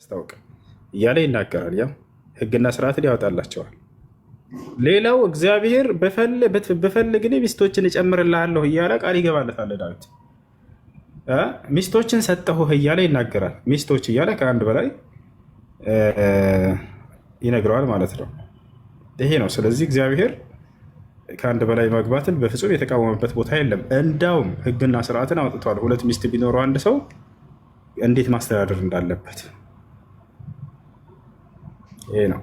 ያስታውቅ እያለ ይናገራል። ያው ህግና ስርዓትን ያወጣላቸዋል። ሌላው እግዚአብሔር በፈልግ እኔ ሚስቶችን እጨምርልሃለሁ እያለ ቃል ይገባለታል። ዳዊት ሚስቶችን ሰጠሁህ እያለ ይናገራል። ሚስቶች እያለ ከአንድ በላይ ይነግረዋል ማለት ነው። ይሄ ነው። ስለዚህ እግዚአብሔር ከአንድ በላይ ማግባትን በፍጹም የተቃወመበት ቦታ የለም። እንዳውም ህግና ስርዓትን አውጥቷል። ሁለት ሚስት ቢኖረው አንድ ሰው እንዴት ማስተዳደር እንዳለበት ይሄ ነው።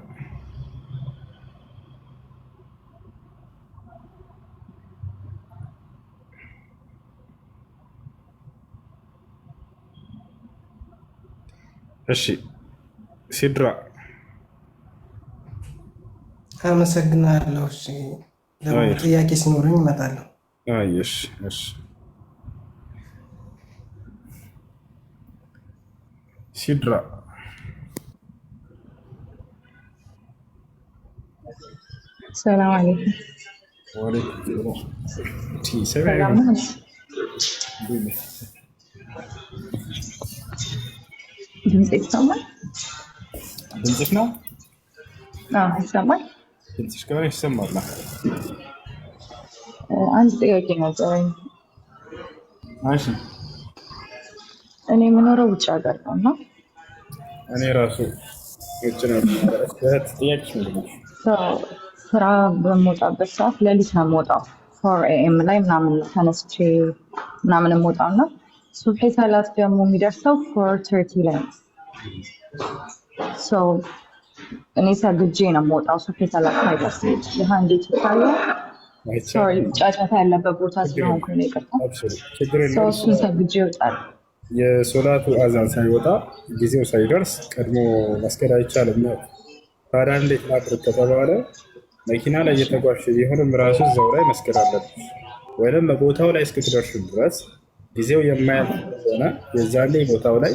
እሺ ሲድራ አመሰግናለሁ። እሺ ደግሞ ጥያቄ ሲኖረኝ እመጣለሁ። እሺ እሺ ሲድራ ሰላም አለይኩም። ሰላም ነሽ? ድምጽ ይሰማል? ድምፅሽ ነው? አዎ ይሰማል። ድምፅሽ ከሆነ ይሰማል። አንድ ጥያቄ ነበረኝ። እሺ እኔ የምኖረው ውጭ ሀገር ነው እና እኔ ራሱ ውጭ ነው። ጥያቄሽ ምንድን ነው? ስራ በምወጣበት ሰዓት ሌሊት ነው የምወጣው። 4 AM ላይ ምናምን ተነስቼ ምናምን የምወጣው እና ሱብሒ ሰላት ደግሞ የሚደርሰው 4:30 ላይ ነው። እኔ ሰግጄ ነው የምወጣው ሱብሒ ሰላት ሳይደርስ። ይህ እንዴት ይታያል? ሶሪ ጫጫታ ያለበት ቦታ ስለሆንኩ ነው ይቅርታ። እሱን ሰግጄ ይወጣል። የሶላቱ አዛን ሳይወጣ ጊዜው ሳይደርስ ቀድሞ መስገድ አይቻልም። ታዲያ እንዴት ላድርግ ከተባለ መኪና ላይ እየተጓዝሽ ቢሆንም ራሱ እዛው ላይ መስገድ አለብሽ። ወይም ቦታው ላይ እስክትደርሱ ድረስ ጊዜው የማያልፍ ከሆነ የዛኔ ቦታው ላይ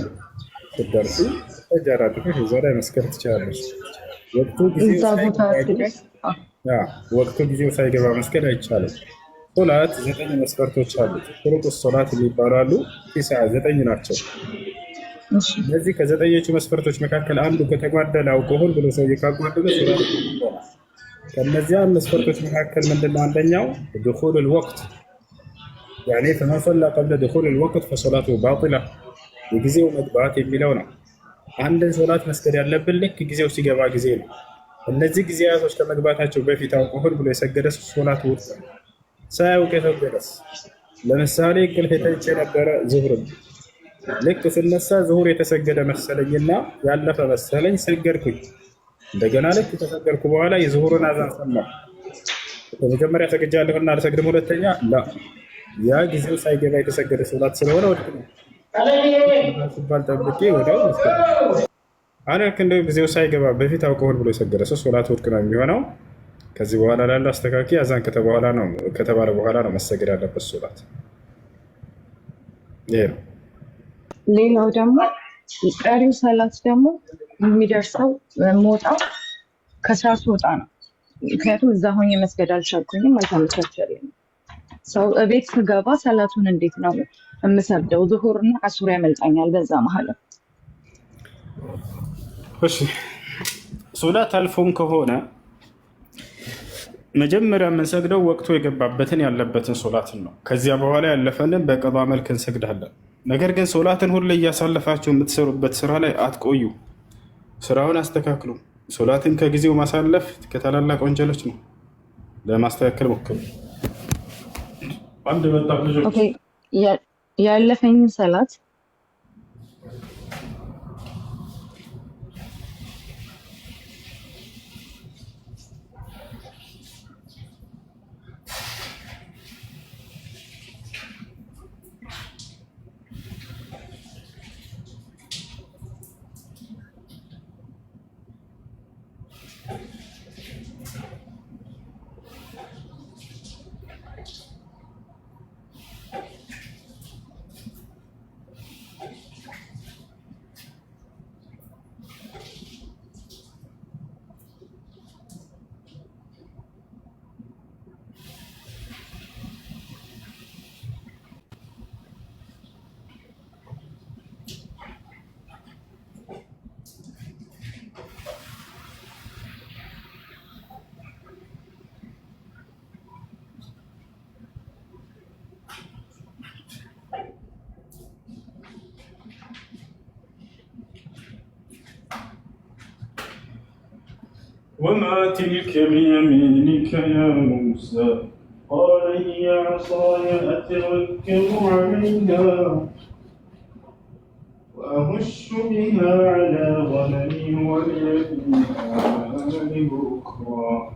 ስትደርሱ ተጃራ አድርገሽ እዛው ላይ መስገድ ትችላለች። ወቅቱ ጊዜው ሳይገባ መስገድ አይቻልም። ሶላት 9 መስፈርቶች አሉት። ሹሩጥ ሶላት የሚባሉ 9 ናቸው። እነዚህ ከ9ኞቹ መስፈርቶች መካከል አንዱ ከተጓደለ አውቆ ሆን ብሎ ሰው ካጓደለ ሶላት ይሆናል። ከነዚያ መስፈርቶች መካከል ምንድነው? አንደኛው دخول الوقت يعني فمن صلى قبل دخول الوقت فصلاته باطلة የጊዜው መግባት የሚለው ነው። አንድን ሶላት መስገድ ያለብን ልክ ጊዜው ሲገባ ጊዜ ነው። እነዚህ ጊዜያቶች ከመግባታቸው በፊት አውቆ ሆን ብሎ የሰገደ ሶላት ውድቅ ነው። ሳያውቅ የሰገደስ ለምሳሌ እንቅልፍ ተኝቼ ነበረ ዙሁር ልክ ስነሳ ዙሁር የተሰገደ መሰለኝና ያለፈ መሰለኝ ሰገድኩኝ። እንደገና ልክ ተሰገድኩ በኋላ የዙሁርን አዛን ሰማሁ። በመጀመሪያ ሰግጃለሁና አልሰግድም። ሁለተኛ ያ ጊዜው ሳይገባ የተሰገደ ሶላት ስለሆነ ወድቅ ነው ሲባል ጠብቄ ወዲያው አለክ እንደ ጊዜው ሳይገባ በፊት አውቀው ብሎ የሰገደ ሰው ሶላት ወድቅ ነው የሚሆነው። ከዚህ በኋላ ላለው አስተካኪ አዛን ከተባለ በኋላ ነው መሰገድ ያለበት ሶላት። ይሄ ነው። ሌላው ደግሞ ቀሪው ሰላት ደግሞ የሚደርሰው የምወጣው ከስራ ስወጣ ነው። ምክንያቱም እዛ ሆኜ መስገድ አልቻልኩኝም፣ አልተመቻቸልኝም። ሰው እቤት ስገባ ሰላቱን እንዴት ነው የምሰግደው? ዙሁርና አሱር ያመልጣኛል በዛ መሀል። እሺ ሶላት አልፎን ከሆነ መጀመሪያ የምንሰግደው ወቅቱ የገባበትን ያለበትን ሶላትን ነው። ከዚያ በኋላ ያለፈንን በቀዷ መልክ እንሰግዳለን። ነገር ግን ሶላትን ሁሌ እያሳለፋችሁ የምትሰሩበት ስራ ላይ አትቆዩ። ስራውን አስተካክሉ። ሶላትን ከጊዜው ማሳለፍ ከታላላቅ ወንጀሎች ነው። ለማስተካከል ሞክሩ። ያለፈኝን ሰላት وما تلك بيمينك يا موسى قال هي عصاي أتوكل عليها وأهش بها على غنمي ولي فيها مآرب أخرى.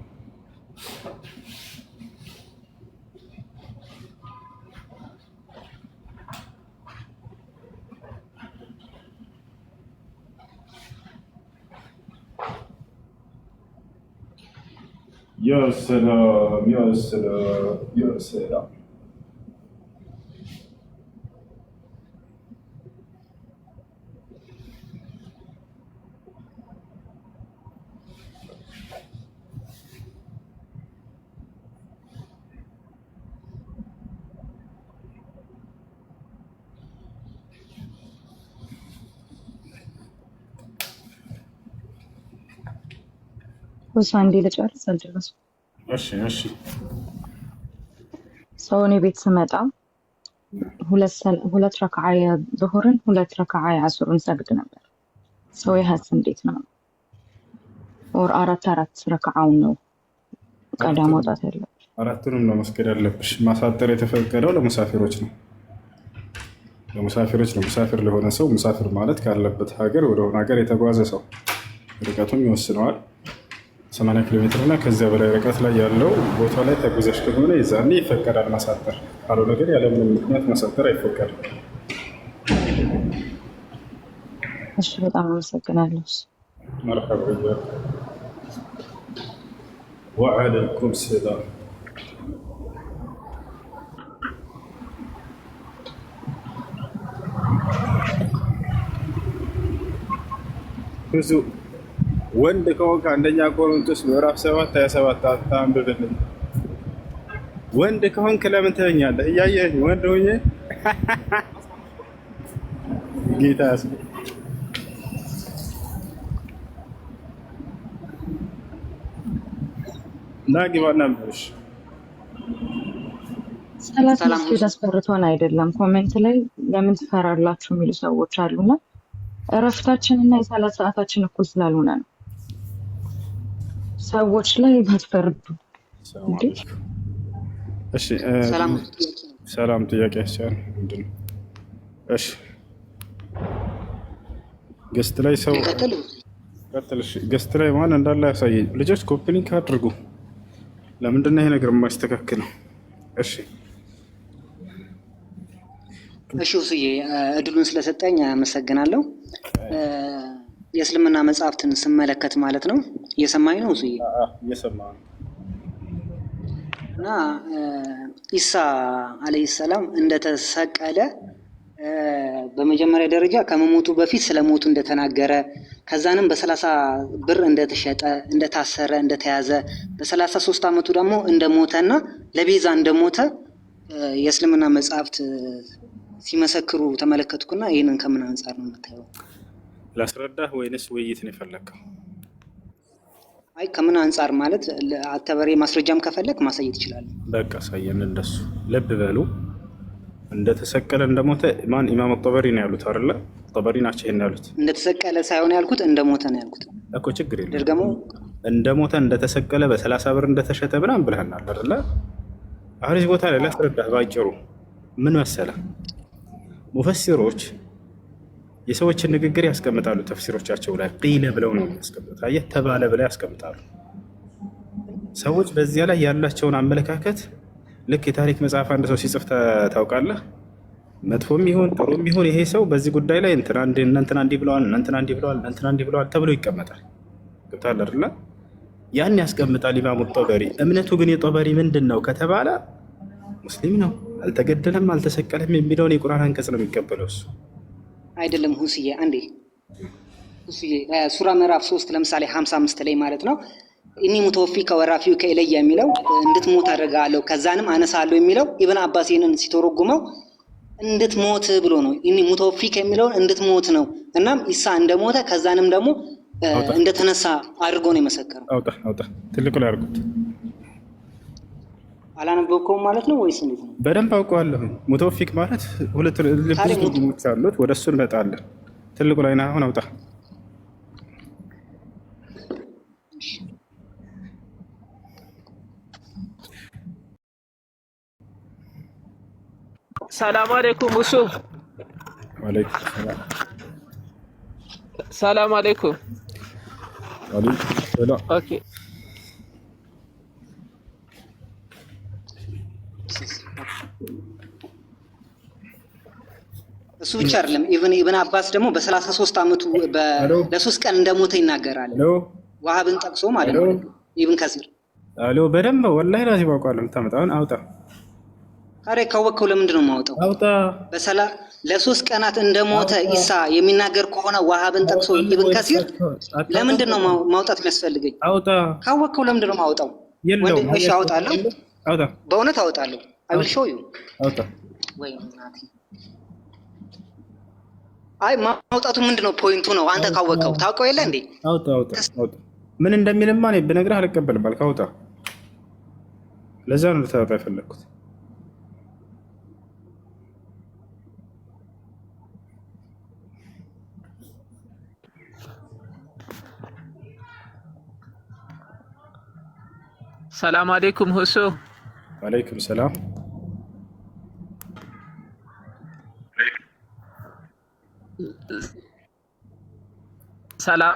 يا سلام يا سلام يا سلام. وساندي ልጨርስ አልጨረስኩም። እሺ ሰው እኔ ቤት ስመጣ ሁለት ረክዓ የዙሁርን ሁለት ረክዓ የዐሱርን ሰግድ ነበር። ሰው ይሀስ እንዴት ነው? ወር አራት ረክዓውን ነው ቀዳ መውጣት ያለብሽ? አራቱንም ነው መስገድ ያለብሽ። ማሳጠር የተፈቀደው ለሙሳፊሮች ነው። ለሙሳፊሮች ነው። ሙሳፊር ለሆነ ሰው ሙሳፊር ማለት ካለበት ሀገር ወደሆነ ሀገር የተጓዘ ሰው ርቀቱም ይወስነዋል። 80 ኪሎ ሜትር እና ከዚያ በላይ ርቀት ላይ ያለው ቦታ ላይ ተጉዘሽ ከሆነ የዛኔ ይፈቀዳል ማሳጠር። ካልሆነ ግን ያለምንም ምክንያት ማሳጠር አይፈቀድም። እሺ፣ በጣም አመሰግናለሁ። መርሐባ ወዐለይኩም ሰላም። ብዙ ወንድ ከሆንክ አንደኛ ቆሮንቶስ ምዕራፍ 7:27 አንብብልኝ። ወንድ ከሆንክ ለምን ትለኛለህ? እያየህ ወንድ ሆኜ ጌታ ያስብ ና ግባና ምሽ ሰላት መስጊድ አስፈርቶን አይደለም። ኮሜንት ላይ ለምን ትፈራላችሁ የሚሉ ሰዎች አሉና እረፍታችን እና የሰላት ሰዓታችን እኩል ስላልሆነ ነው። ሰዎች ላይ ባትፈርዱ። እሺ፣ ሰላም ጥያቄ ያስቻል ምንድን ነው? እሺ፣ ገስት ላይ ሰው ቀጥል። እሺ፣ ገስት ላይ ማን እንዳለ ያሳየኝ። ልጆች ኮፒሊንክ አድርጉ። ለምንድን ነው ይሄ ነገር የማይስተካከለው? እሺ ውስዬ እድሉን ስለሰጠኝ አመሰግናለሁ። የእስልምና መጽሐፍትን ስመለከት ማለት ነው እየሰማኝ ነው ውስዬ? እየሰማሁ ነው። እና ኢሳ አለይሂ ሰላም እንደተሰቀለ በመጀመሪያ ደረጃ ከመሞቱ በፊት ስለሞቱ እንደተናገረ፣ ከዛንም በ30 ብር እንደተሸጠ፣ እንደታሰረ፣ እንደተያዘ በ33 ዓመቱ ደግሞ እንደሞተና ለቤዛ እንደሞተ የእስልምና መጽሐፍት ሲመሰክሩ ተመለከትኩና ይህንን ከምን አንጻር ነው የምታየው? ላስረዳህ ወይንስ ውይይት ነው የፈለግከው? አይ ከምን አንጻር ማለት አተበሬ ማስረጃም ከፈለክ ማሳየት ይችላል። በቃ ሳየን። እንደሱ ልብ በሉ። እንደተሰቀለ እንደሞተ ማን? ኢማም ጠበሪ ነው ያሉት አይደለ? ጠበሪ ናቸው ይሄን ያሉት። እንደተሰቀለ ሳይሆን ያልኩት እንደሞተ ነው ያልኩት እኮ። ችግር የለም ደግሞ እንደሞተ እንደተሰቀለ በ30 ብር እንደተሸጠ ምናምን ብለናል አይደለ? አሁን እዚህ ቦታ ላይ ላስረዳህ ባጭሩ። ምን መሰለህ፣ ሙፈሲሮች የሰዎችን ንግግር ያስቀምጣሉ ተፍሲሮቻቸው ላይ ቂለ ብለው ነው ያስቀምጣሉ። አየህ ተባለ ብለው ያስቀምጣሉ። ሰዎች በዚያ ላይ ያላቸውን አመለካከት ልክ የታሪክ መጽሐፍ አንድ ሰው ሲጽፍ ታውቃለህ፣ መጥፎም ይሁን ጥሩም ይሁን ይሄ ሰው በዚህ ጉዳይ ላይ እንትና እንዲህ ብለዋል፣ እንትና እንዲህ ብለዋል ተብሎ ይቀመጣል። ገብቶሃል አይደል? ያን ያስቀምጣል ኢማሙ ጠበሪ። እምነቱ ግን የጠበሪ ምንድን ነው ከተባለ ሙስሊም ነው፣ አልተገደለም፣ አልተሰቀለም የሚለውን የቁርአን አንቀጽ ነው የሚቀበለው እሱ አይደለም። ሁስዬ አንዴ ሁስዬ ሱራ ምዕራፍ 3 ለምሳሌ 55 ላይ ማለት ነው ኢኒ ሙተወፊከ ወራፊኡከ ኢለየ የሚለው እንድትሞት አደርግሃለሁ ከዛንም አነሳለሁ የሚለው ኢብን አባስ ይህንን ሲተረጉመው እንድትሞት ብሎ ነው። ኢኒ ሙተወፊከ የሚለውን እንድትሞት ነው። እናም ኢሳ እንደሞተ ከዛንም ደግሞ እንደተነሳ አድርጎ ነው የመሰከረው። አውጣ ትልቁ ላይ አድርጉት። አላነበብከውም ማለት ነው ወይስ እንዴት ነው? በደንብ አውቀዋለሁ። ሙተወፊክ ማለት ሁለት ልብስ ትርጉሞች አሉት። ወደ እሱ እንመጣለን። ትልቁ ላይ አሁን አውጣ። ሰላም አለይኩም እሱ ወአለይኩም ሰላም ሰላም አለይኩም። ወአለይኩም ሰላም። ኦኬ እሱ ብቻ አይደለም። ኢብን አባስ ደግሞ በ33 ዓመቱ ለሶስት ቀን እንደሞተ ይናገራል። ዋሃብን ጠቅሶ ማለት ነው። ኢብን ከሲር አሎ፣ በደንብ ወላሂ ራሴ ባውቃለሁ። የምታመጣውን አውጣ። ታዲያ ካወቅከው ለምንድን ነው የማውጣው? አውጣ። ለሶስት ቀናት እንደሞተ ኢሳ የሚናገር ከሆነ ዋሃብን ጠቅሶ ኢብን ከሲር ለምንድን ነው ማውጣት የሚያስፈልገኝ? አውጣ። ካወቅከው ለምንድን ነው የማውጣው? እሺ አውጣለሁ። አውጣ። በእውነት አውጣለሁ። አይ ዊል ሾው ዩ። አውጣ። ወይ እናቴ። አይ ማውጣቱ ምንድነው ፖይንቱ ነው? አንተ ካወቅከው ታውቀው የለ እንዴ? አውጣ። አውጣ። አውጣ። ምን እንደሚልማ እኔ ብነግርህ አልቀበልም አልክ። አውጣ። ለዛ ነው ልታወጣ የፈለግኩት። ሰላም አለይኩም ሁሱ። ወአለይኩም ሰላም። ሰላም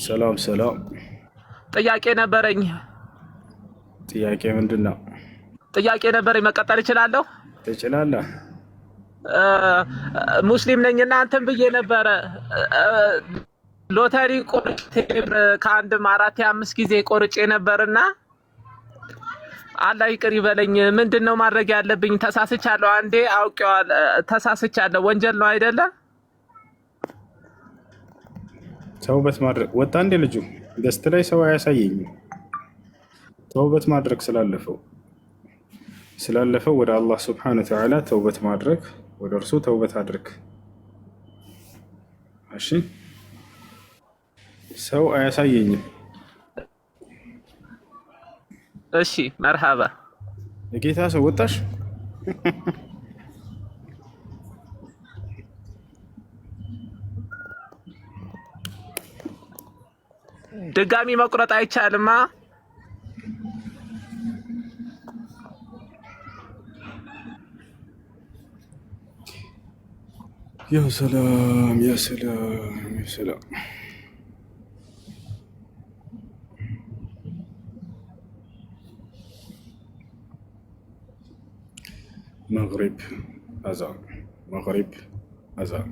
ሰላም ሰላም። ጥያቄ ነበረኝ። ጥያቄ ምንድን ነው? ጥያቄ ነበረኝ። መቀጠል እችላለሁ? ትችላለህ። ሙስሊም ነኝና አንተን ብዬ ነበረ ሎተሪ ቆርጬ ከአንድም 4-5 ጊዜ ቆርጬ ነበርና አላህ ይቅር ይበለኝ። ምንድነው ማድረግ ያለብኝ? ተሳስቻለሁ። አንዴ አውቄዋለሁ። ተሳስቻለሁ። ወንጀል ነው አይደለ? ተውበት ማድረግ ወጣ እንደ ልጁ ገስት ላይ ሰው አያሳየኝም። ተውበት ማድረግ ስላለፈው ወደ አላህ ሱብሓነሁ ወተዓላ ተውበት ማድረግ፣ ወደ እርሱ ተውበት አድርግ። እሺ ሰው አያሳየኝም። እሺ መርሃባ። የጌታ ሰው ወጣሽ። ድጋሚ መቁረጥ አይቻልማ። ያ ሰላም ያ ሰላም ያ ሰላም። መግሪብ አዛን፣ መግሪብ አዛን።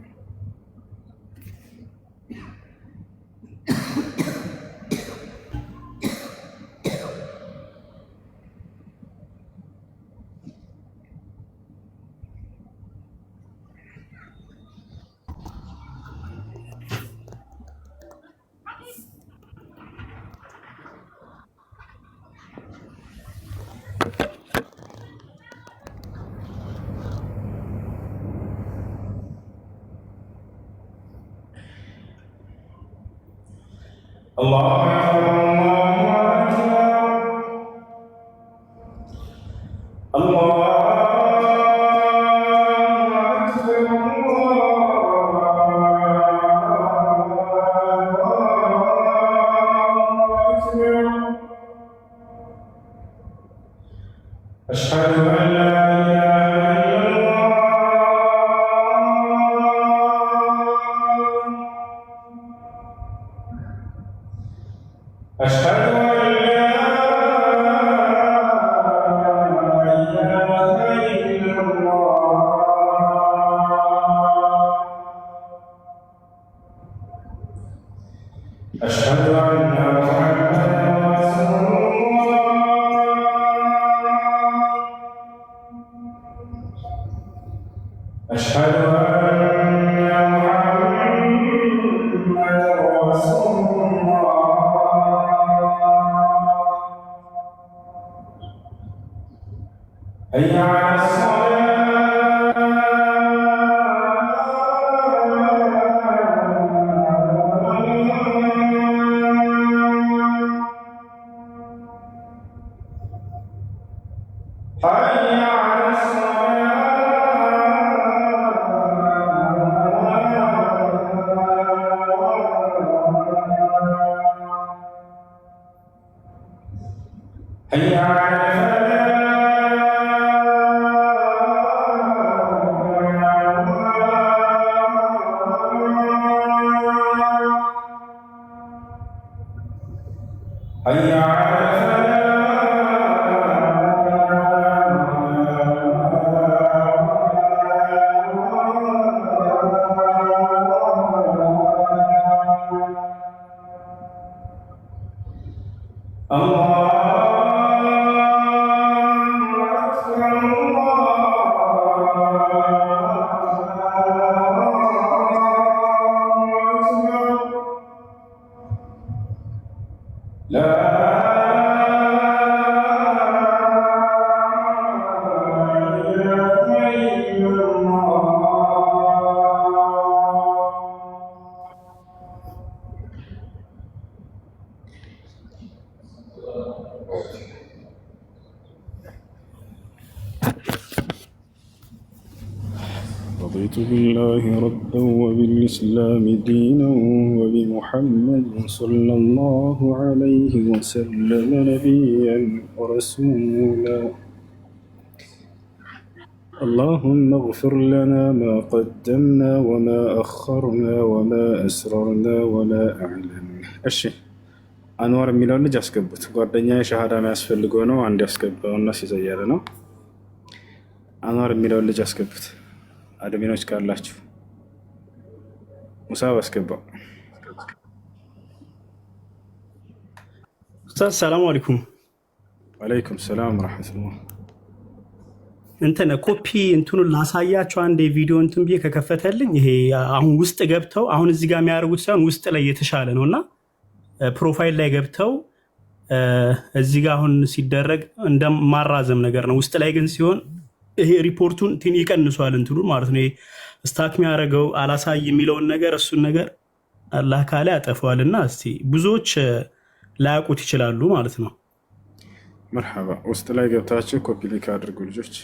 حي على الفلاح رضيت بالله ربا وبالإسلام دينا وبمحمد صلى الله عليه وسلم نبيا ورسولا اللهم اغفر لنا ما قدمنا وما أخرنا وما أسررنا ولا أعلنا. أشي أنوار ميلون جاسكبت قردنيا شهادة ما يسفلقونه عندي أسكب والناس يزيارنا. أنوار ميلون جاسكبت አድሚኖች ካላችሁ ሙሳ አስገባው። ኡስታዝ ሰላም አለይኩም። ወአለይኩም ሰላም ወራህመቱላህ። ኮፒ እንትኑን ላሳያችሁ አንድ ቪዲዮ እንትን ብዬ ከከፈተልኝ ይሄ አሁን ውስጥ ገብተው አሁን እዚህ ጋር የሚያደርጉት ሳይሆን ውስጥ ላይ የተሻለ ነውና ፕሮፋይል ላይ ገብተው እዚህ ጋር አሁን ሲደረግ እንደማራዘም ነገር ነው። ውስጥ ላይ ግን ሲሆን ይሄ ሪፖርቱን ቲን ይቀንሷል እንትኑ ማለት ነው። ስታክ የሚያደርገው አላሳይ የሚለውን ነገር እሱን ነገር አላህ ካለ ያጠፋዋልና እስቲ ብዙዎች ላያውቁት ይችላሉ ማለት ነው። መርሐባ ውስጥ ላይ ገብታችሁ ኮፒ ሊንክ አድርጉ ልጆች።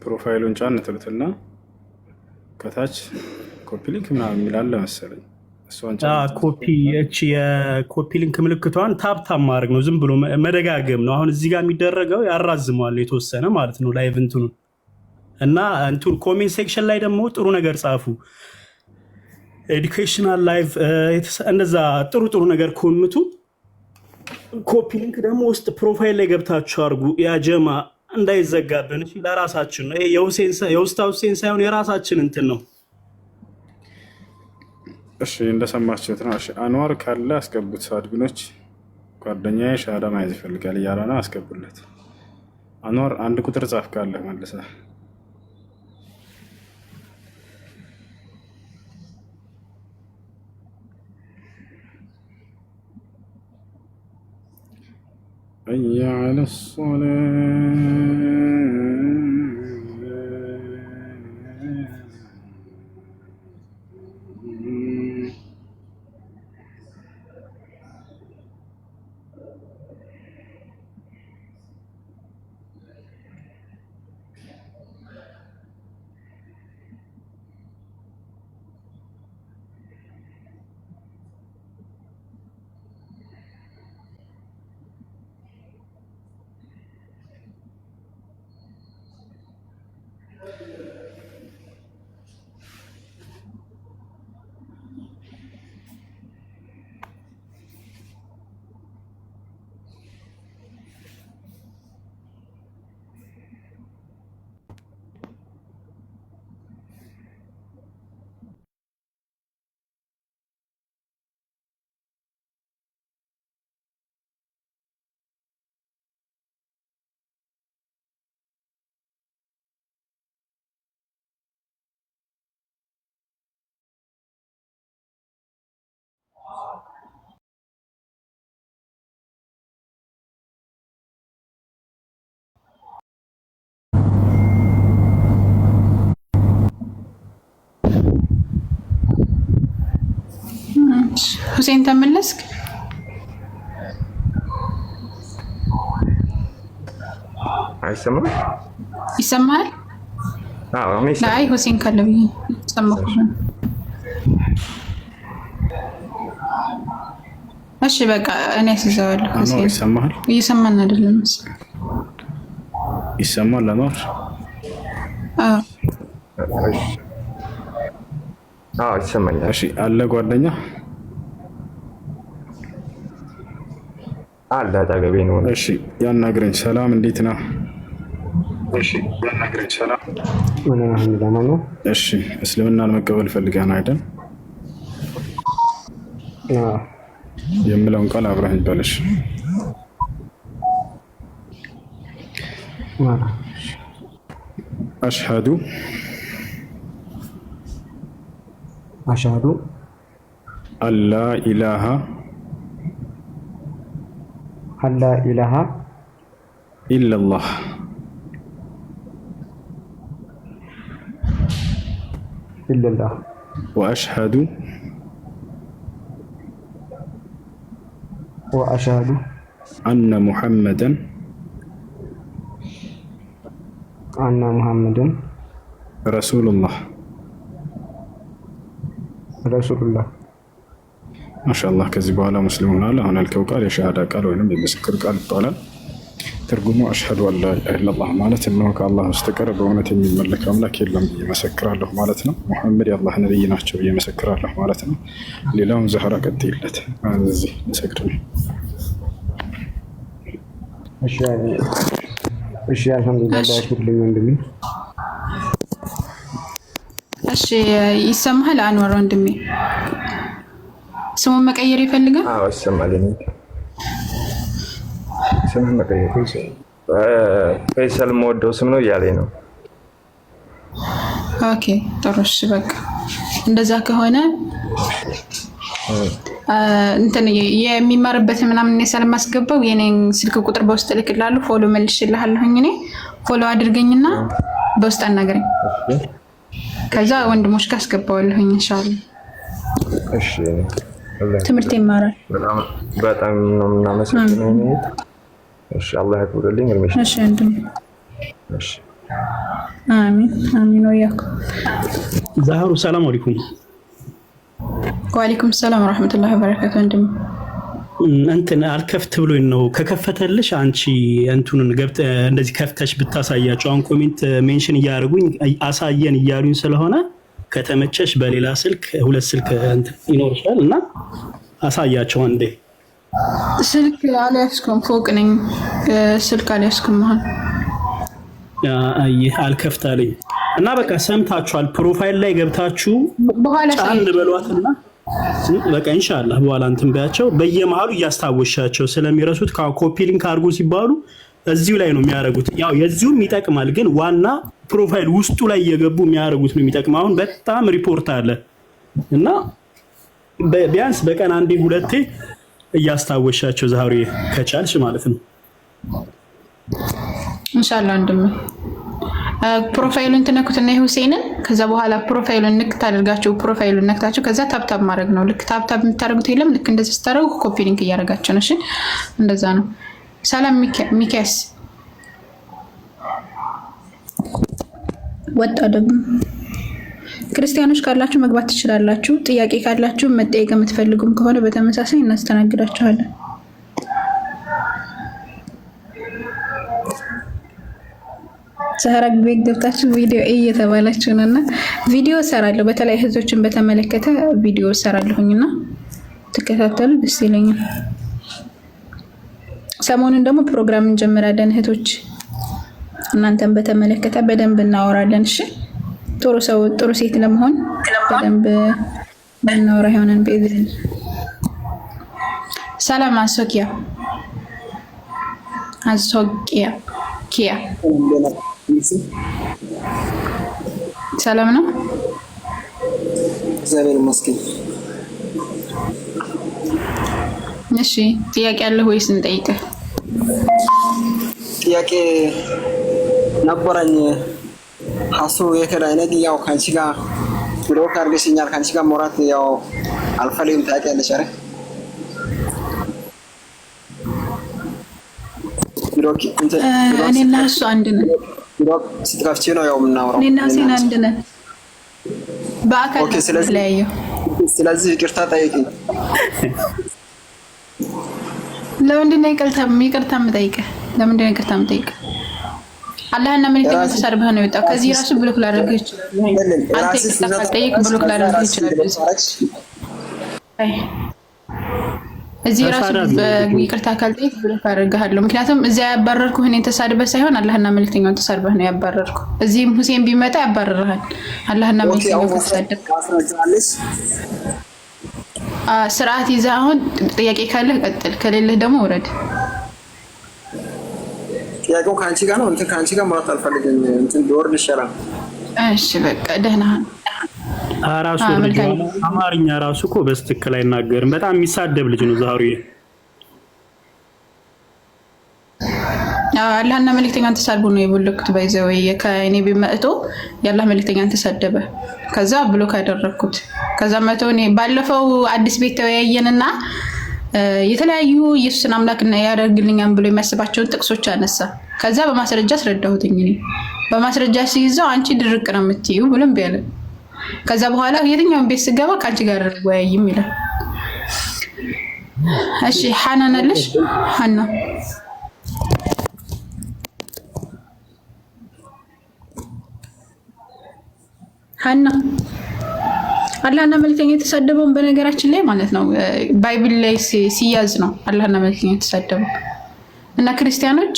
ፕሮፋይሉን ጫን ትሉትና ከታች ኮፒ ሊንክ ምናምን የሚላለ መሰለኝ ኮፒ የኮፒ ሊንክ ምልክቷን ታፕታፕ ማድረግ ነው። ዝም ብሎ መደጋገም ነው። አሁን እዚህ ጋር የሚደረገው ያራዝመዋል የተወሰነ ማለት ነው ላይቭ እንትኑ እና እንትን ኮሜንት ሴክሽን ላይ ደግሞ ጥሩ ነገር ጻፉ። ኤዱኬሽናል ላይቭ እንደዛ ጥሩ ጥሩ ነገር ኮምቱ። ኮፒ ሊንክ ደግሞ ውስጥ ፕሮፋይል ላይ ገብታችሁ አድርጉ። ያ ጀማ እንዳይዘጋብን እሺ። ለራሳችን ነው የኡስታዝ ሁሴን ሳይሆን የራሳችን እንትን ነው። እሺ እንደሰማችሁት ነው። እሺ አንዋር ካለ አስገቡት። አድሚኖች ጓደኛዬ ሻሃዳ ማየት ይፈልጋል እያለ ነው። አስገቡለት። አንዋር አንድ ቁጥር ጻፍ ካለ መልሰህ حي على الصلاة ሁሴን ተመለስክ? አይሰማም? ይሰማል? አዎ ላይ ሁሴን ካለው ይሰማል። እሺ በቃ እኔ አስይዘዋለሁ። ሁሴን ይሰማል? እየሰማን አይደለም? ይሰማል አንዋር? አዎ ይሰማኛል። እሺ አለ ጓደኛ አለ አጠገቤ ነው። እሺ ያናግረኝ። ሰላም እንዴት ነህ? እሺ ያናግረኝ። ሰላም ነው። እሺ እስልምናን መቀበል ፈልገህ ነው አይደል? የምለውን ቃል አብረኸኝ በልሽ። አሽሀዱ አላ ኢላሃ ኢለላህ ወአሽሀዱ አነ ሙሐመደን ረሱሉላህ። ማሻአላህ ከዚህ በኋላ ሙስሊም ሆናል። አሁን ያልከው ቃል የሸሃዳ ቃል ወይም የምስክር ቃል ይባላል። ትርጉሙ አሽሀዱ አን ላ ኢላሀ ኢለላህ ማለት እነሆ ከአላህ በስተቀር በእውነት የሚመለክ አምላክ የለም ብዬ መሰክራለሁ ማለት ነው። ሙሐመድ የአላህ ነብይ ናቸው ብዬ መሰክራለሁ ማለት ነው። ሌላውን ዛህራ ቀጥይለት። እዚህ ልሰግድ ነው። እሺ አልሐምዱሊላህ። እሺ ይሰማሃል አንወር ወንድሜ? ስሙን መቀየር ይፈልጋል? አዎ ይሰማል። ስሙን መቀየር ፈይሰል የምወደው ስም ነው እያለኝ ነው። ኦኬ ጥሩ። እሺ በቃ እንደዛ ከሆነ እንትን የሚማርበት ምናምን እኔ ስለማስገባው የኔን ስልክ ቁጥር በውስጥ ልክልሃለሁ። ፎሎ መልሽልሃለሁኝ። እኔ ፎሎ አድርገኝና በውስጥ አናግረኝ። ከዛ ወንድሞች ጋር አስገባዋለሁኝ ኢንሻአላህ። እሺ ትምህርት ይማራል። በጣም ነው የምናመሰግነው። እሺ አላህ ያክብርልኝ። እሺ ወንድም። እሺ አሚን አሚን። ወያኩ ዛህሩ ሰላም አለይኩም። ወአለይኩም ሰላም ወራህመቱላሂ ወበረካቱ። ወንድም እንትን አልከፍት ብሎኝ ነው። ከከፈተልሽ አንቺ እንትኑን ገብተ እንደዚህ ከፍተሽ ብታሳያቸው። አሁን ኮሜንት ሜንሽን እያደረጉኝ አሳየን እያሉኝ ስለሆነ ከተመቸሽ በሌላ ስልክ ሁለት ስልክ እንትን ይኖርሻል እና አሳያቸው አንዴ። ስልክ አልያዝኩም፣ ፎቅ ነኝ። ስልክ አልያዝኩም። አልከፍታለኝ እና በቃ ሰምታችኋል። ፕሮፋይል ላይ ገብታችሁ በኋላ ጫን በሏትና በቃ ኢንሻአላህ በኋላ እንትን ባያቸው። በየመሃሉ እያስታወሻቸው ስለሚረሱት ኮፒ ሊንክ አድርጉ ሲባሉ እዚሁ ላይ ነው የሚያደርጉት። ያው የዚሁም ይጠቅማል፣ ግን ዋና ፕሮፋይል ውስጡ ላይ እየገቡ የሚያደርጉት ነው የሚጠቅም። አሁን በጣም ሪፖርት አለ እና ቢያንስ በቀን አንዴ ሁለቴ እያስታወሻቸው ዛሬ ከቻልሽ ማለት ነው ኢንሻአላህ። ወንድም ፕሮፋይሉን ትነኩትና የሁሴንን ከዛ በኋላ ፕሮፋይሉን ንክት አድርጋችሁ ፕሮፋይሉን ነክታችሁ ከዛ ታፕታፕ ማድረግ ነው። ልክ ታፕታፕ የምታደርጉት የለም፣ ልክ እንደዚህ ስታደርጉ ኮፒ ሊንክ እያደረጋችሁ ነው። እሺ እንደዛ ነው። ሰላም ሚካስ ወጣ። ደግሞ ክርስቲያኖች ካላችሁ መግባት ትችላላችሁ። ጥያቄ ካላችሁ መጠየቅ የምትፈልጉም ከሆነ በተመሳሳይ እናስተናግዳችኋለን። ዛህራ ቤት ገብታችሁ ቪዲዮ እየተባላችሁ ነውና ቪዲዮ እሰራለሁ። በተለይ እህቶችን በተመለከተ ቪዲዮ እሰራለሁኝና ተከታተሉ፣ ደስ ይለኛል። ሰሞኑን ደግሞ ፕሮግራም እንጀምራለን እህቶች፣ እናንተን በተመለከተ በደንብ እናወራለን። እሺ ጥሩ ሰው ጥሩ ሴት ለመሆን በደንብ እናወራ ይሆናል። በኢዝን ሰላም አሶኪያ ኪያ ሰላም ነው። እግዚአብሔር ይመስገን። እሺ ጥያቄ አለ ወይስ እንጠይቅህ? ጥያቄ ነበረኝ። ሀሱ የከዳይነት ያው ካንቺ ጋር ብሎክ አድርገሽኛል። ካንቺ ጋር ሞራት ያው አልፈልግም። ታውቂያለሽ አይደል? እኔና እሱ አንድ ነን። ስትከፍቺ ነው ያው የምናወራው። እኔና እሱ አንድ ነን በአካል። ኦኬ። ስለዚህ ይቅርታ ጠይቂኝ። ለምንድን ነው ይቅርታ የምጠይቅህ? ለምንድን ነው ይቅርታ የምጠይቅህ? አላህና መልእክተኛው ተሳድበህ ነው የወጣው። ከዚህ ራሱ ብሎክ ላደርግህ ይችላል። አንተ ይቅርታ ካልጠየቅ ብሎክ ላደርግህ ይችላል። እዚህ ራሱ ይቅርታ ካልጠይቅ ብሎ ካደርግሃለሁ። ምክንያቱም እዚያ ያባረርኩህ እኔን ተሳድበህ ሳይሆን አላህና መልእክተኛውን ተሳድበህ ነው ያባረርኩህ። እዚህም ሁሴን ቢመጣ ያባረርሃል። አላህና መልእክተኛውን ከተሳደብክ ስርዓት ይዘህ አሁን ጥያቄ ካለህ ቀጥል፣ ከሌለህ ደግሞ ውረድ። ጥያቄው ከአንቺ ጋር ነው። እንትን ከአንቺ ጋር ማለት አልፈልግም። እንትን ቢወርድ ይሻላል። እሺ በቃ ደህና ራሱ አማርኛ ራሱ እኮ በስትክክል አይናገርም። በጣም የሚሳደብ ልጅ ነው ዛሬ። አላህና መልእክተኛን ተሳድቦ ነው የቦለኩት። ባይዘው ከእኔ ቢመጥቶ የአላህ መልእክተኛን ተሳደበ። ከዛ ብሎክ አደረኩት። ከዛ መቶ እኔ ባለፈው አዲስ ቤት ተወያየንና የተለያዩ ኢየሱስን አምላክና ያደርግልኛል ብሎ የሚያስባቸውን ጥቅሶች አነሳ። ከዛ በማስረጃ አስረዳሁትኝ። እኔ በማስረጃ ሲይዘው አንቺ ድርቅ ነው የምትይው ብሎም ቢያለ ከዛ በኋላ የትኛውን ቤት ስገባ ካንቺ ጋር ወያይም ይላል። እሺ ሐናን አለሽ? ሐና አላህና መልእክተኛ የተሳደበውን በነገራችን ላይ ማለት ነው ባይብል ላይ ሲያዝ ነው አላህና መልእክተኛ የተሳደበው። እና ክርስቲያኖች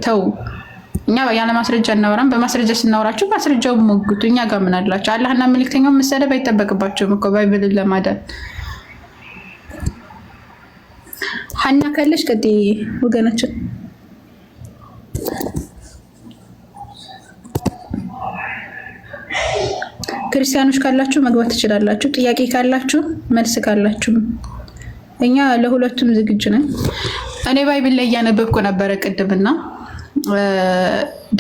ተው፣ እኛ ያለ ማስረጃ እናወራም። በማስረጃ ስናወራችሁ ማስረጃው ሞግቱ። እኛ ጋር ምን አላችሁ? አላህና መልእክተኛው መሰደብ አይጠበቅባቸውም እኮ ባይብልን ለማዳን። ሐና ካለሽ ቀጥይ ወገናችን። ክርስቲያኖች ካላችሁ መግባት ትችላላችሁ። ጥያቄ ካላችሁ መልስ ካላችሁ እኛ ለሁለቱም ዝግጁ ነን። እኔ ባይብል ላይ እያነበብኩ ነበረ ቅድምና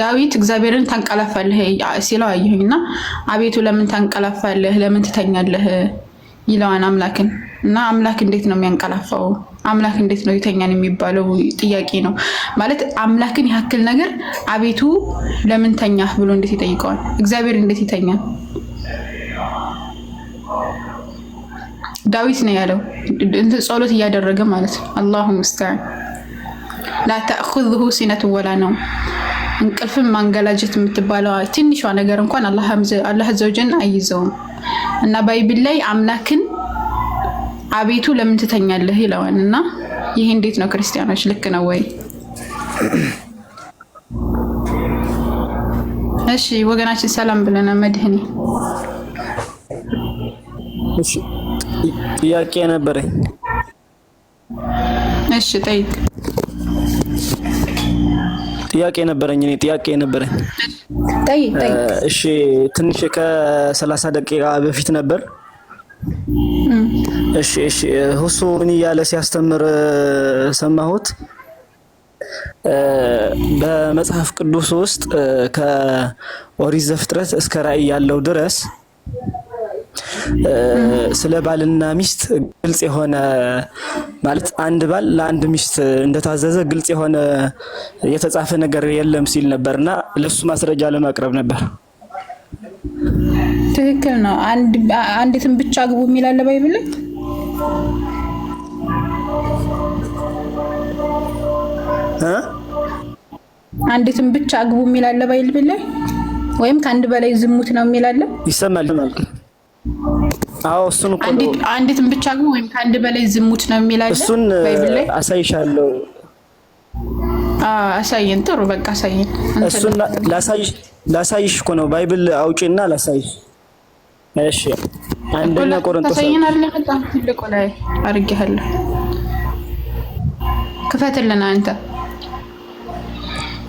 ዳዊት እግዚአብሔርን ታንቀላፋለህ ሲለው አየሁኝና አቤቱ ለምን ታንቀላፋለህ ለምን ትተኛለህ ይለዋን አምላክን። እና አምላክ እንዴት ነው የሚያንቀላፋው? አምላክ እንዴት ነው ይተኛን የሚባለው ጥያቄ ነው ማለት። አምላክን ያክል ነገር አቤቱ ለምን ተኛህ ብሎ እንዴት ይጠይቀዋል? እግዚአብሔር እንዴት ይተኛል? ዳዊት ነው ያለው እንት ጸሎት እያደረገ ማለት ነው። አላሁ ሙስተዓን ላ ተእኹዙሁ ሲነቱ ወላ ነውም። እንቅልፍም ማንገላጀት የምትባለው ትንሿ ነገር እንኳን አላህ ዘወጀን አይዘውም። እና ባይብል ላይ አምላክን አቤቱ ለምን ትተኛለህ ይለዋል። እና ይሄ እንዴት ነው ክርስቲያኖች ልክ ነው ወይ? እሺ ወገናችን ሰላም ብለና መድህኒ። እሺ ጥያቄ ነበረኝ። እሺ ጠይቅ። ጥያቄ ነበረኝ። ጠይቅ። እሺ ትንሽ ከ30 ደቂቃ በፊት ነበር። እሺ ሁሱ ምን እያለ ሲያስተምር ሰማሁት። በመጽሐፍ ቅዱስ ውስጥ ከኦሪት ዘፍጥረት እስከ ራዕይ ያለው ድረስ ስለ ባልና ሚስት ግልጽ የሆነ ማለት አንድ ባል ለአንድ ሚስት እንደታዘዘ ግልጽ የሆነ የተጻፈ ነገር የለም ሲል ነበርና ለሱ ማስረጃ ለማቅረብ ነበር። ትክክል ነው። አንዲትን ብቻ ግቡ የሚል አለ ባይብል ላይ። አንዲትን ብቻ ግቡ የሚል አለ ባይብል ላይ፣ ወይም ከአንድ በላይ ዝሙት ነው የሚል አለ። ይሰማል? አዎ እሱን እኮ አንዲትን ብቻ ግቡ ወይም ከአንድ በላይ ዝሙት ነው የሚል አለ ባይብል ላይ። አሳይሻለሁ። አሳየን። ጥሩ በቃ አሳየን። እሱን ላሳይሽ እኮ ነው። ባይብል አውጪና ላሳይሽ። እሺ አንደኛ ቆሮንቶስ አሳየን አይደል? በጣም ትልቁ ላይ አድርጌሃለሁ። ክፈትልና አንተ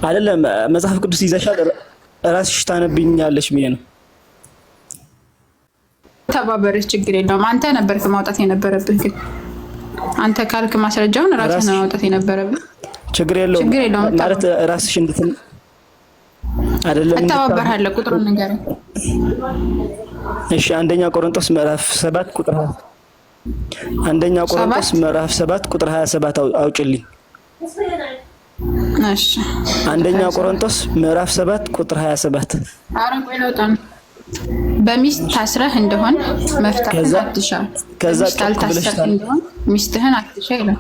አይደለም መጽሐፍ ቅዱስ ይዘሻል ራስሽ ታነብኛለሽ ብዬ ነው። ተባበረች ችግር የለውም። አንተ ነበርክ ማውጣት የነበረብህ፣ ግን አንተ ካልክ ማስረጃውን ራስህ ነው ማውጣት የነበረብህ። ችግር የለውም ማለት ራስሽ እንድትን አይደለም ተባበርሃለሁ። ቁጥሩን ንገረኝ። እሺ አንደኛ ቆሮንቶስ ምዕራፍ 7 ቁጥር አንደኛ ቆሮንቶስ ምዕራፍ 7 ቁጥር 27 አውጭልኝ። እሺ አንደኛ ቆሮንቶስ ምዕራፍ 7 ቁጥር 27 አረንቆይ ለውጣን በሚስት ታስረህ እንደሆን መፍታትን አትሻ፣ ከዛ ታስረህ እንደሆን ሚስትህን አትሻ ይላል።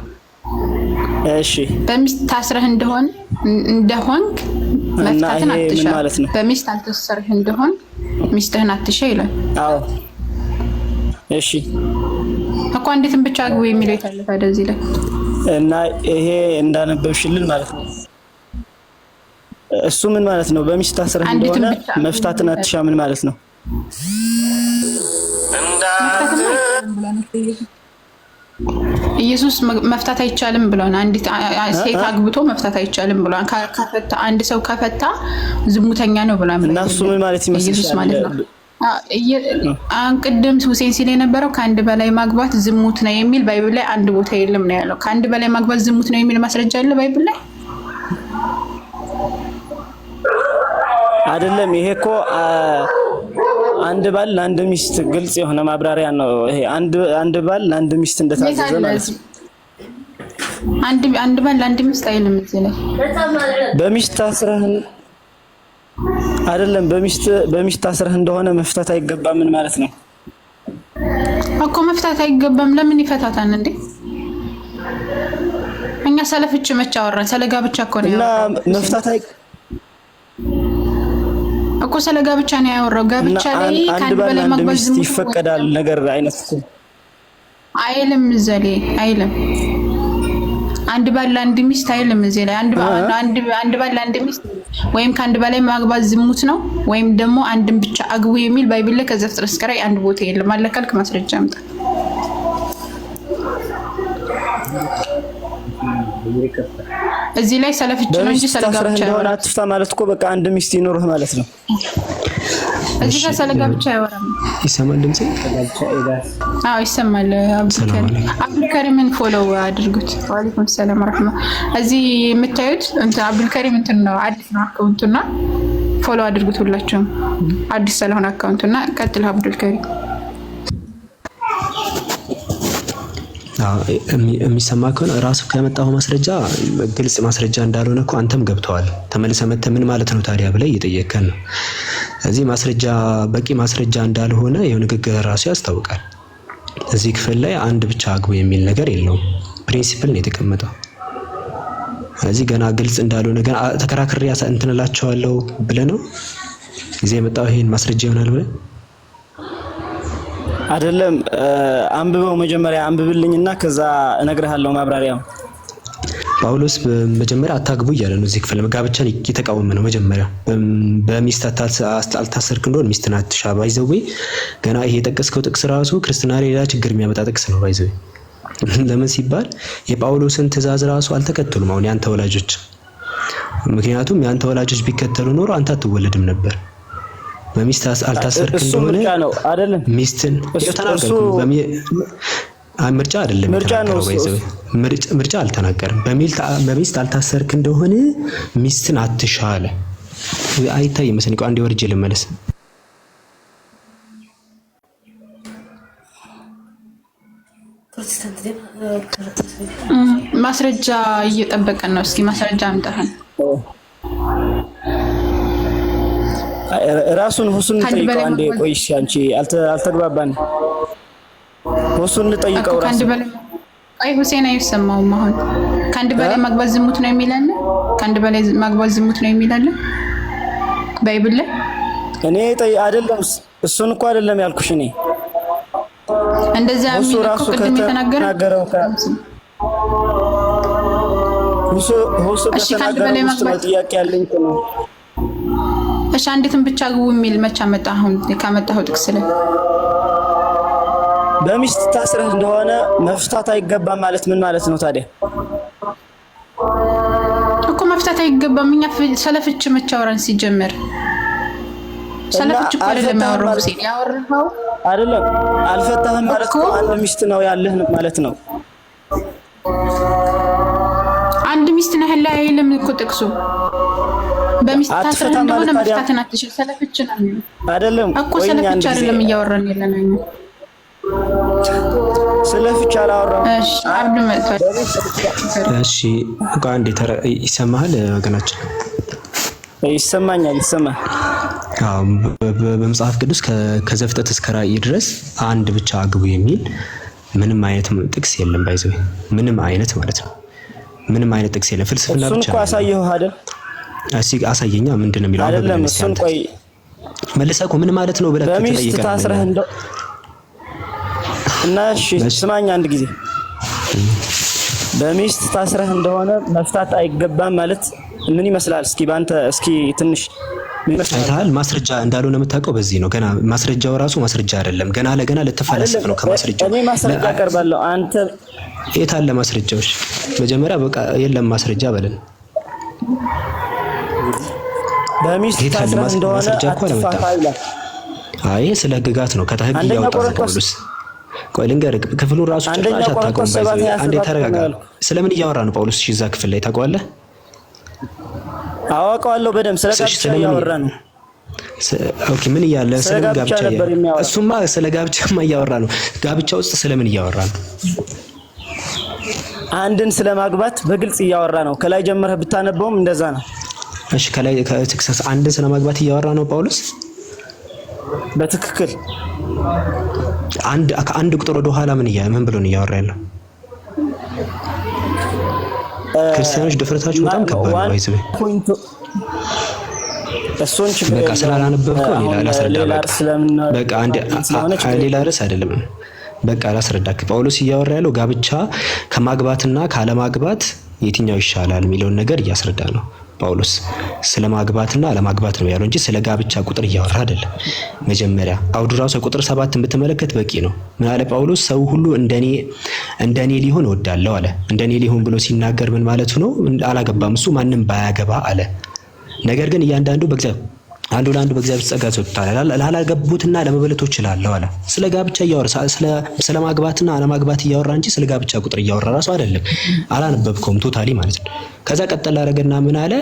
እሺ በሚስት ታስረህ እንደሆንክ መፍታትን አትሻ፣ በሚስት አልተሰረህ እንደሆን ሚስትህን አትሻ ይላል። አዎ እሺ እኮ አንዲትን ብቻ አግቡ የሚለው የታለ ታዲያ እዚህ ላይ? እና ይሄ እንዳነበብሽልን ማለት ነው። እሱ ምን ማለት ነው? በሚስት ታስረህ እንደሆነ መፍታትን አትሻ ምን ማለት ነው? ኢየሱስ መፍታት አይቻልም ብሏል። አንዲት ሴት አግብቶ መፍታት አይቻልም ብሏል። ከፈታ አንድ ሰው ከፈታ ዝሙተኛ ነው ብሏል። እና እሱ ምን ማለት ይመስልሻል? ኢየሱስ ማለት ነው። ቅድም ሁሴን ሲል የነበረው ከአንድ በላይ ማግባት ዝሙት ነው የሚል ባይብል ላይ አንድ ቦታ የለም ነው ያለው። ከአንድ በላይ ማግባት ዝሙት ነው የሚል ማስረጃ አለ ባይብል ላይ? አይደለም። ይሄ እኮ አንድ ባል ለአንድ ሚስት ግልጽ የሆነ ማብራሪያ ነው። ይሄ አንድ ባል ለአንድ ሚስት እንደታዘዘ ማለት ነው። አንድ ባል ለአንድ ሚስት አይልም እዚህ ላይ። በሚስት ታስረህ አይደለም፣ በሚስት ታስረህ እንደሆነ መፍታት አይገባም ምን ማለት ነው እኮ? መፍታት አይገባም ለምን ይፈታታል እንዴ? እኛ ሰለፍች መች አወራን? ስለ ጋብቻ እኮ ነው እና መፍታት እኮ ስለ ጋብቻ ነው ያወራው። ጋብቻ ላይ ከአንድ በላይ ማግባት ዝሙት ይፈቀዳል ነገር አይነት እኮ አይልም እዚህ ላይ አይልም። አንድ ባል ለአንድ ሚስት አይልም እዚህ ላይ። አንድ ባል ለአንድ ሚስት ወይም ከአንድ በላይ ማግባት ዝሙት ነው ወይም ደግሞ አንድን ብቻ አግቡ የሚል ባይብል ላይ ከዘፍጥረት እስከ ራዕይ አንድ ቦታ የለም። አለካልክ ማስረጃ አምጣ። እዚህ ላይ ሰለፍች ነው እንጂ ሰለጋብቻ ነው አትፍታ ማለት እኮ በቃ አንድ ሚስት ይኖርህ ማለት ነው። እዚህ ጋር ሰለጋብቻ ያወራል። ይሰማል ድምጼ? አዎ ይሰማል። አብዱልከሪምን ፎሎው አድርጉት። ወአለይኩም ሰላም ወራህማ። እዚህ የምታዩት አብዱልከሪም እንትን ነው አዲስ ነው አካውንቱና ፎሎ አድርጉት ሁላችሁም። አዲስ ስለሆነ አካውንቱና ቀጥል አብዱልከሪም። የሚሰማ ከሆነ ራሱ ከመጣው ማስረጃ ግልጽ ማስረጃ እንዳልሆነ እኮ አንተም ገብተዋል። ተመልሰ መተ ምን ማለት ነው ታዲያ ብለህ እየጠየቀን ነው። እዚህ ማስረጃ በቂ ማስረጃ እንዳልሆነ ይሄው ንግግር ራሱ ያስታውቃል። እዚህ ክፍል ላይ አንድ ብቻ አግቡ የሚል ነገር የለውም። ፕሪንሲፕል ነው የተቀመጠው። እዚህ ገና ግልጽ እንዳልሆነ ገና ተከራክሬ እንትንላቸዋለሁ ብለህ ነው እዚህ የመጣው ይሄን ማስረጃ ይሆናል ብለህ አይደለም። አንብበው መጀመሪያ አንብብልኝና ከዛ እነግርሃለሁ ማብራሪያው። ጳውሎስ በመጀመሪያ አታግቡ እያለ ነው እዚህ ክፍል ጋብቻን እየተቃወመ ነው። መጀመሪያ በሚስት አልታሰርክ እንደሆነ ሚስትን አትሻ ባይዘው ገና ይሄ የጠቀስከው ጥቅስ ራሱ ክርስትና ሌላ ችግር የሚያመጣ ጥቅስ ነው ባይዘው። ለምን ሲባል የጳውሎስን ትእዛዝ ራሱ አልተከተሉም አሁን ያንተ ወላጆች። ምክንያቱም ያንተ ወላጆች ቢከተሉ ኖሮ አንተ አትወለድም ነበር። በሚስት አልታሰርክ እንደሆነ አይደለም ሚስትን የተናገረው ምርጫ አይደለም ምርጫ አልተናገረም። በሚስት አልታሰርክ እንደሆነ ሚስትን አትሻለ አይታይም መሰለኝ። አንዴ ወርጄ ልመለስ። ማስረጃ እየጠበቀን ነው። እስኪ ማስረጃ አምጣህን። ራሱን ሁሱን ልጠይቀው አንዴ። ቆይሽ አንቺ አልተግባባን። ሁሱን ልጠይቀው ራሱ አይ ሁሴን አይሰማውም። አሁን ከአንድ በላይ ማግባት ዝሙት ነው የሚላል። ከአንድ በላይ ማግባት ዝሙት ነው የሚላል ባይብል ላይ። እኔ አይደለም እሱን እኮ አይደለም ያልኩሽ። እኔ እንደዛ የሚል እኮ ቅድም የተናገረው ሁሱ ከአንድ በላይ ማግባት ጥያቄ ያለኝ ነው። እሺ አንዲትን ብቻ አግቡ የሚል መቻ መጣ? አሁን ካመጣኸው ጥቅስ ላይ በሚስት ታስረህ እንደሆነ መፍታት አይገባም ማለት ምን ማለት ነው ታዲያ? እኮ መፍታት አይገባም። እኛ ሰለፍች መቻ አወራን ሲጀመር። ሰለፍች እኮ አይደለም ያወራው ሁሴን ያወራው አይደለም። አልፈታህም ማለት ነው አንድ ሚስት ነው ያለህ ማለት ነው። አንድ ሚስት ነው ያለህ አይልም እኮ ጥቅሱ። በሚስት ታስረህ እንደሆነ መፍታትን አትችል። ሰለፍች ነው አይደለም እኮ ሰለፍች አይደለም እያወራን ያለነው። ሰለፍች አላወራም። እሺ አብዱ መጥቷል። እሺ አንዴ ይሰማሃል ወገናችን? ይሰማኛል። ይሰማል። በመጽሐፍ ቅዱስ ከዘፍጥረት እስከ ራዕይ ድረስ አንድ ብቻ አግቡ የሚል ምንም አይነት ጥቅስ የለም። ባይዘው ምንም አይነት ማለት ነው። ምንም አይነት ጥቅስ የለም። ፍልስፍና ብቻ ነው። እሱን አሳየው አይደል? እሺ አሳየኛ። ምንድነው የሚለው? አይደለም እሱን ቆይ መልሰህ እኮ ምን ማለት ነው ብለህ በሚስት ታስረህ እንደው እና እሺ ስማኝ አንድ ጊዜ በሚስት ታስረህ እንደሆነ መፍታት አይገባም ማለት ምን ይመስላል? እስኪ ባንተ እስኪ ትንሽ አይተሃል? ማስረጃ እንዳልሆነ የምታውቀው በዚህ ነው። ገና ማስረጃው ራሱ ማስረጃ አይደለም። ገና ለገና ልትፈለሰፍ ነው ከማስረጃው። እኔ ማስረጃ አቀርባለሁ። አንተ የት አለ ማስረጃዎች? መጀመሪያ በቃ የለም ማስረጃ በለን። በሚስት ታስረህ እንደሆነ አትፋታ ይላል። አይ ስለ ህግጋት ነው። ከህግ እያወጣ ጳውሎስ። ቆይ ልንገርህ፣ ክፍሉን ራሱ ጭራሽ አታውቀውም። አንዴ ተረጋጋ። ስለምን እያወራ ነው ጳውሎስ? እሺ እዛ ክፍል ላይ ታውቀዋለህ? አውቀዋለሁ በደምብ። ስለ ጋብቻ እያወራ ነው። ኦኬ ምን እያለ ስለ ጋብቻ? እሱማ ስለ ጋብቻማ እያወራ ነው። ጋብቻ ውስጥ ስለምን እያወራ ነው? አንድን ስለማግባት በግልጽ እያወራ ነው። ከላይ ጀምረህ ብታነበውም እንደዛ ነው። እሺ ከላይ ከትክክል አንድን ስለማግባት እያወራ ነው ጳውሎስ? በትክክል አንድ ቁጥር ወደ ኋላ ምን ብሎ ነው እያወራ ያለው? ክርስቲያኖች ድፍረታችሁ በጣም ከባድ ነው። አይዘበ እሱን ችግር በቃ ስላላነበብከው ሌላ ላስረዳ። በቃ ሌላ ርዕስ አይደለም። በቃ ላስረዳክ። ጳውሎስ እያወራ ያለው ጋብቻ ከማግባትና ካለማግባት የትኛው ይሻላል የሚለውን ነገር እያስረዳ ነው። ጳውሎስ ስለ ማግባትና አለማግባት ነው ያለው እንጂ ስለ ጋብቻ ቁጥር እያወራ አይደለም። መጀመሪያ አውዱ ራሱ ቁጥር 7 ብትመለከት በቂ ነው። ምን አለ ጳውሎስ? ሰው ሁሉ እንደኔ ሊሆን እወዳለሁ አለ። እንደኔ ሊሆን ብሎ ሲናገር ምን ማለቱ ነው? አላገባም እሱ ማንም ባያገባ አለ። ነገር ግን እያንዳንዱ አንዱ ለአንዱ በእግዚአብሔር ጸጋ ሰጥቷል። ላላገቡትና ለመበለቶች እላለሁ አለ። ስለ ጋብቻ እያወራ ስለ ማግባትና አለማግባት እያወራ እንጂ ስለ ጋብቻ ቁጥር እያወራ ራሱ አይደለም። አላነበብከውም ቶታሊ ማለት ነው። ከዛ ቀጠል አደረገና ምን አለ?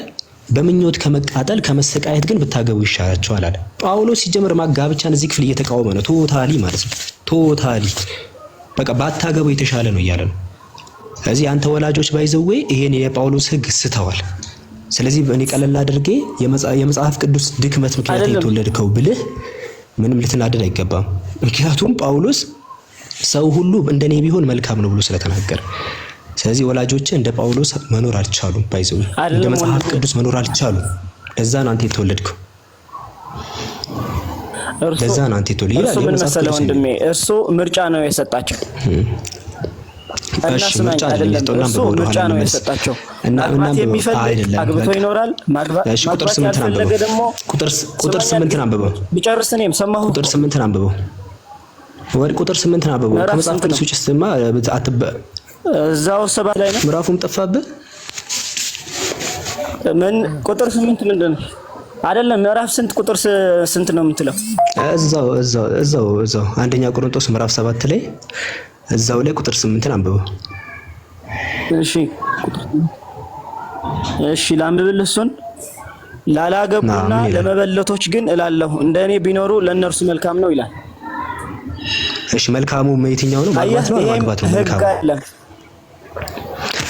በምኞት ከመቃጠል ከመሰቃየት ግን ብታገቡ ይሻላችኋል አለ። ጳውሎስ ሲጀምር ጋብቻን እዚህ ክፍል እየተቃወመ ነው ቶታሊ ማለት ነው። ቶታሊ በቃ ባታገቡ የተሻለ ነው እያለ ነው። ስለዚህ አንተ ወላጆች ባይዘዌ ይሄን የጳውሎስ ሕግ ስተዋል። ስለዚህ እኔ ቀለል አድርጌ የመጽሐፍ ቅዱስ ድክመት ምክንያት የተወለድከው ብልህ ምንም ልትናደድ አይገባም። ምክንያቱም ጳውሎስ ሰው ሁሉ እንደኔ ቢሆን መልካም ነው ብሎ ስለተናገረ። ስለዚህ ወላጆች እንደ ጳውሎስ መኖር አልቻሉም። ባይዘው እንደ መጽሐፍ ቅዱስ መኖር አልቻሉም። ለዛ ነው አንተ የተወለድከው። ለዛ ነው አንተ የተወለድከው። እርሱ ምን መሰለህ ወንድሜ፣ እርሱ ምርጫ ነው የሰጣቸው። እሺ ምርጫ ነው የሰጣቸው። ማግባት የሚፈልግ አግብቶ ይኖራል። እሺ ቁጥር 8 አንብበው። ቁጥር 8 አንብበው። ቢጨርስ እኔም ሰማሁ። ቁጥር 8 አንብበው። ቁጥር 8 አንብበው። ከመጽሐፍ ቅዱስ ውጭ ስትማ እዛው 7 ላይ ነው። ምዕራፉም ጠፋብህ። ምን ቁጥር 8 ምንድን ነው? አይደለም ምዕራፍ ስንት ቁጥር ስንት ነው የምትለው? እዛው አንደኛ ቆሮንቶስ ምዕራፍ 7 ላይ እዛው ላይ ቁጥር 8 አንብበው። እሺ ላንብብልህ እሱን። ላላገቡና ለመበለቶች ግን እላለሁ እንደኔ ቢኖሩ ለእነርሱ መልካም ነው ይላል። እሺ መልካሙ የትኛው ነው? ማግባት ነው ማግባት ነው?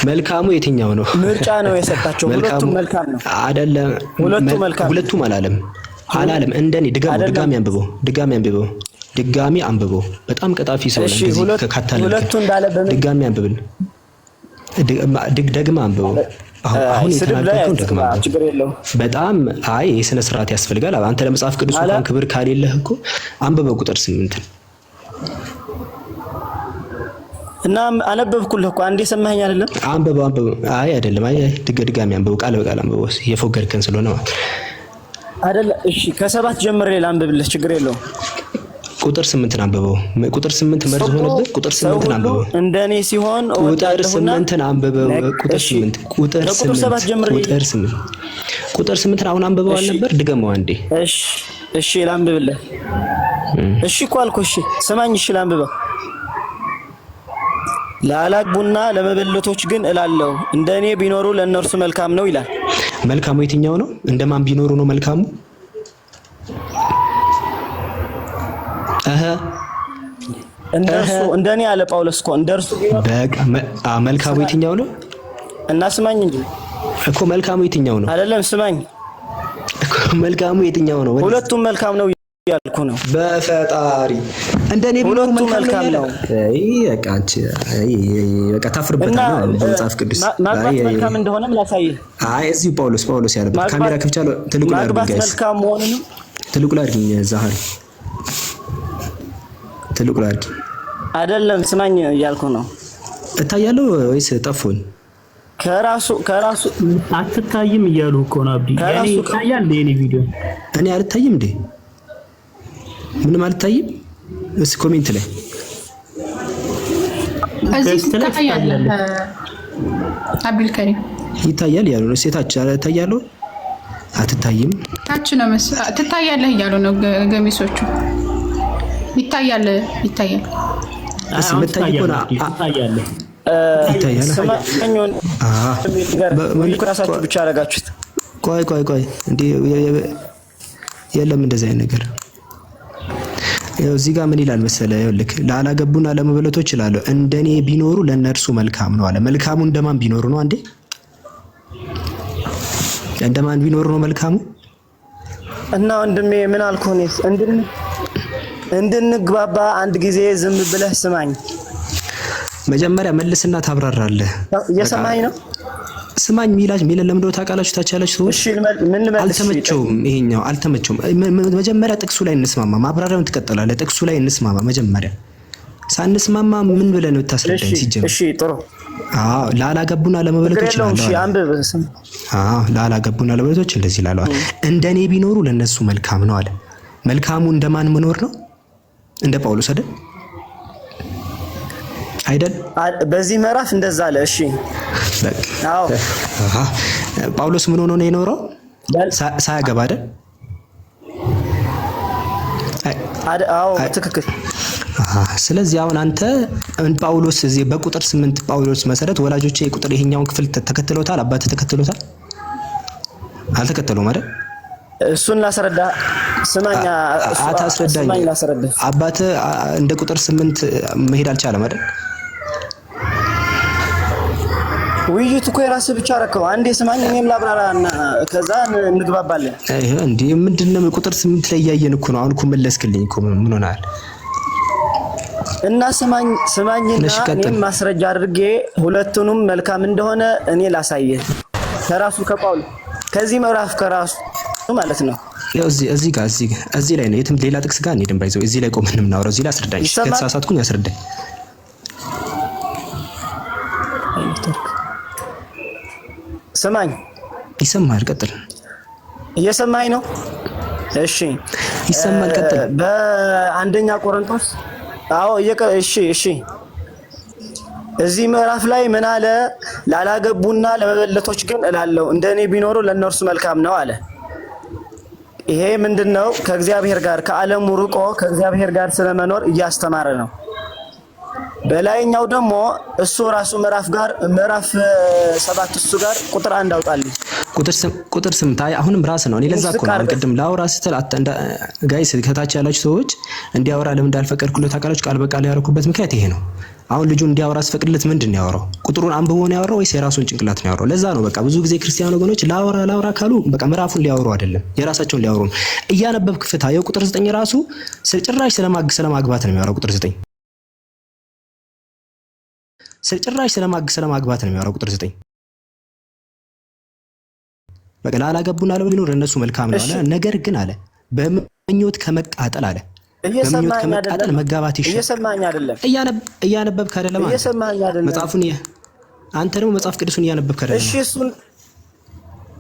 መልካሙ የትኛው ነው? ምርጫ ነው የሰጣቸው። ሁለቱም መልካም ነው አይደለም? ሁለቱም አላለም። እንደኔ ድጋሚ አንብበው። በጣም ቀጣፊ ሰው ነው እንደዚህ ከካታለ። ሁለቱ እንዳለ ድጋሚ አንብብል። ደግማ አንብበው። አሁን የተናገርከው ደግማ አንብበው። በጣም የሥነ ስርዓት ያስፈልጋል። አንተ ለመጽሐፍ ቅዱስ እንኳን ክብር ካሌለህ እኮ አንብበው ቁጥር 8 እና አነበብኩልህ እኮ አንዴ ሰማኸኝ አይደለም? አንብበው። አይደለም ድጋሚ አንብበው። ቃል በቃል አንብበው። የፎገርከን ስለሆነ አይደለም። እሺ ከ7 ጀምሬ ላንብብልህ፣ ችግር የለውም። ቁጥር 8 አንብበው። ቁጥር 8 መርዝ ሆነበት። ቁጥር 8 አንብበው። እንደኔ ሲሆን ቁጥር 8 አንብበው። ቁጥር 8 አሁን አንብበው አልነበር? ድገመው አንዴ። እሺ ላንብብልህ። እሺ እኮ አልኩህ። እሺ ስማኝ። እሺ ላንብበው። ላላግቡና ለመበለቶች ግን እላለሁ እንደኔ ቢኖሩ ለእነርሱ መልካም ነው ይላል። መልካሙ የትኛው ነው? እንደማን ቢኖሩ ነው መልካሙ? እንደርሱ እንደኔ ያለ ጳውሎስ እኮ እንደርሱ ቢኖር በቃ መልካሙ የትኛው ነው? እና ስማኝ እንጂ እኮ መልካሙ የትኛው ነው? አይደለም ስማኝ እኮ መልካሙ የትኛው ነው? ሁለቱም መልካም ነው ያልኩ ነው። በፈጣሪ እንደኔ ሁለቱም መልካም ነው። በቃ ታፍርበታለህ። በመጽሐፍ ቅዱስ ማግባት መልካም እንደሆነም ላሳይህ። እዚሁ ጳውሎስ ያለበት ካሜራ ከፍቻለሁ። ትልቁ ላይ አድርገኝ ጋይስ፣ መልካም መሆኑንም ትልቁ ላይ አድርገኝ ዛህር፣ ትልቁ ላይ አድርገኝ። አይደለም ስማኝ እያልኩ ነው። እታያለሁ ወይስ ጠፉኝ? ከራሱ አትታይም እያሉ እኮ ነው አብዲ። ያኔ ይታያል የኔ ቪዲዮ እኔ አልታይም እንዴ? ምንም አልታይም? እስኪ ኮሜንት ላይ እዚህ ይታያል አብዱል ከሪም ይታያል ያሉ ነው። ሴታች ታያለሁ አትታይም? ታች ነው ትታያለህ እያሉ ነው ገሚሶቹ። ይታያል እስመታይቆና ይታያል። ሰማኙን ራሳችሁ ብቻ አረጋችሁት። ቆይ እንዴ የለም እንደዛ አይነት ነገር። ያው እዚህ ጋር ምን ይላል መሰለ? ይኸውልህ ላላገቡና ለመበለቶች ይላል እንደኔ ቢኖሩ ለነርሱ መልካም ነው አለ። መልካሙ እንደማን ቢኖሩ ነው? አንዴ እንደማን ቢኖሩ ነው መልካሙ? እና ወንድሜ ምን አልኩህ? እንድንግባባ አንድ ጊዜ ዝም ብለህ ስማኝ። መጀመሪያ መልስና ታብራራለህ። እየሰማኝ ነው? ስማኝ ሚላጅ ሚለን ለምን እንደው ታውቃላችሁ? ታች ያላችሁ ሰዎች እሺ ምን ልመልስ? አልተመቸውም፣ ይሄኛው አልተመቸውም። መጀመሪያ ጥቅሱ ላይ እንስማማ፣ ማብራሪያውን ትቀጥላለህ። ጥቅሱ ላይ እንስማማ። መጀመሪያ ሳንስማማ ምን ብለን ነው ታስረዳኝ? ሲጀምር እሺ ጥሩ። ላላገቡና ለመበለቶች ይላል። እሺ አንብብ። ላላገቡና ለመበለቶች እንደዚህ ይላል። እንደኔ ቢኖሩ ለነሱ መልካም ነው አለ። መልካሙ እንደማን መኖር ነው? እንደ ጳውሎስ አይደል? በዚህ ምዕራፍ እንደዛ አለ። እሺ አዎ ጳውሎስ ምን ሆኖ ነው የኖረው? ሳያገባ አይደል? አዎ ትክክል። ስለዚህ አሁን አንተ ጳውሎስ እዚህ በቁጥር 8 ጳውሎስ መሰረት ወላጆቼ ቁጥር ይሄኛውን ክፍል ተከትሎታል? አባተ ተከትሎታል? አልተከተሉም አይደል? እሱን ላስረዳ። ስማኛ አታስረዳኝ። አባተ እንደ ቁጥር 8 መሄድ አልቻለም አይደል? ውይይቱ እኮ የራስህ ብቻ አረከው። አንዴ ስማኝ እኔም ላብራራና ከዛ እንግባባለን። እንዴ ምንድነው ቁጥር 8 ላይ ያየን እኮ ነው። አሁን እኮ መለስክልኝ እኮ ምን ሆናል? እና ስማኝና እኔም ማስረጃ አድርጌ ሁለቱንም መልካም እንደሆነ እኔ ላሳየህ ከራሱ ከጳውሎስ ከዚህ ምዕራፍ ከራሱ ማለት ነው። ያው እዚህ ላይ ነው። የትም ሌላ ጥቅስ ጋር እንሄድም። ባይዘው እዚህ ላይ ቆመን የምናወራው እዚህ ላይ አስረዳኝ። ከተሳሳትኩኝ አስረዳኝ። ስማኝ። ይሰማል? ቀጥል። እየሰማኝ ነው? እሺ ይሰማል? ቀጥል። በአንደኛ ቆሮንቶስ እሺ እዚህ ምዕራፍ ላይ ምን አለ? ላላገቡና ለመበለቶች ግን እላለሁ እንደኔ ቢኖሩ ለነርሱ መልካም ነው አለ። ይሄ ምንድነው? ከእግዚአብሔር ጋር ከዓለሙ ርቆ ከእግዚአብሔር ጋር ስለመኖር እያስተማረ ነው። በላይኛው ደግሞ እሱ ራሱ ምዕራፍ 7 እሱ ጋር ቁጥር 1 አውጣልኝ። ቁጥር 8 አሁንም ራስ ነው። እኔ ለዛ እኮ ነው ቅድም ላውራ ስትል ጋይስ ከታች ያላችሁ ሰዎች እንዲያወራ ለምን እንዳልፈቀድኩለት ታውቃላችሁ? ቃል በቃል ያደረኩበት ምክንያት ይሄ ነው። አሁን ልጁ እንዲያወራ አስፈቅድለት ምንድን ነው ያወራው? ቁጥሩን አንብቦ ነው ያወራው ወይስ የራሱን ጭንቅላት ነው ያወራው? ለዛ ነው በቃ ብዙ ጊዜ ክርስቲያን ወገኖች ላውራ ካሉ በቃ ምዕራፉን ሊያወሩ አይደለም የራሳቸውን ሊያወሩ ነው። እያነበብክ ፍታ። የው ቁጥር 9 ራሱ ጭራሽ ስለማግባት ነው የሚያወራው። ቁጥር 9 ጭራሽ ስለማግባት ነው የሚያወራው። ቁጥር 9 በቃ ላላገቡና ለበለኑ ለነሱ መልካም ነው አለ። ነገር ግን አለ በምኞት ከመቃጠል አለ በምኞት ከመቃጠል መጋባት ይሻላል። እየሰማኝ አይደለም? እያነበብክ አይደለም? እየሰማኝ አይደለም? መጽሐፉን አንተ ደግሞ መጽሐፍ ቅዱስን እያነበብክ አይደለም?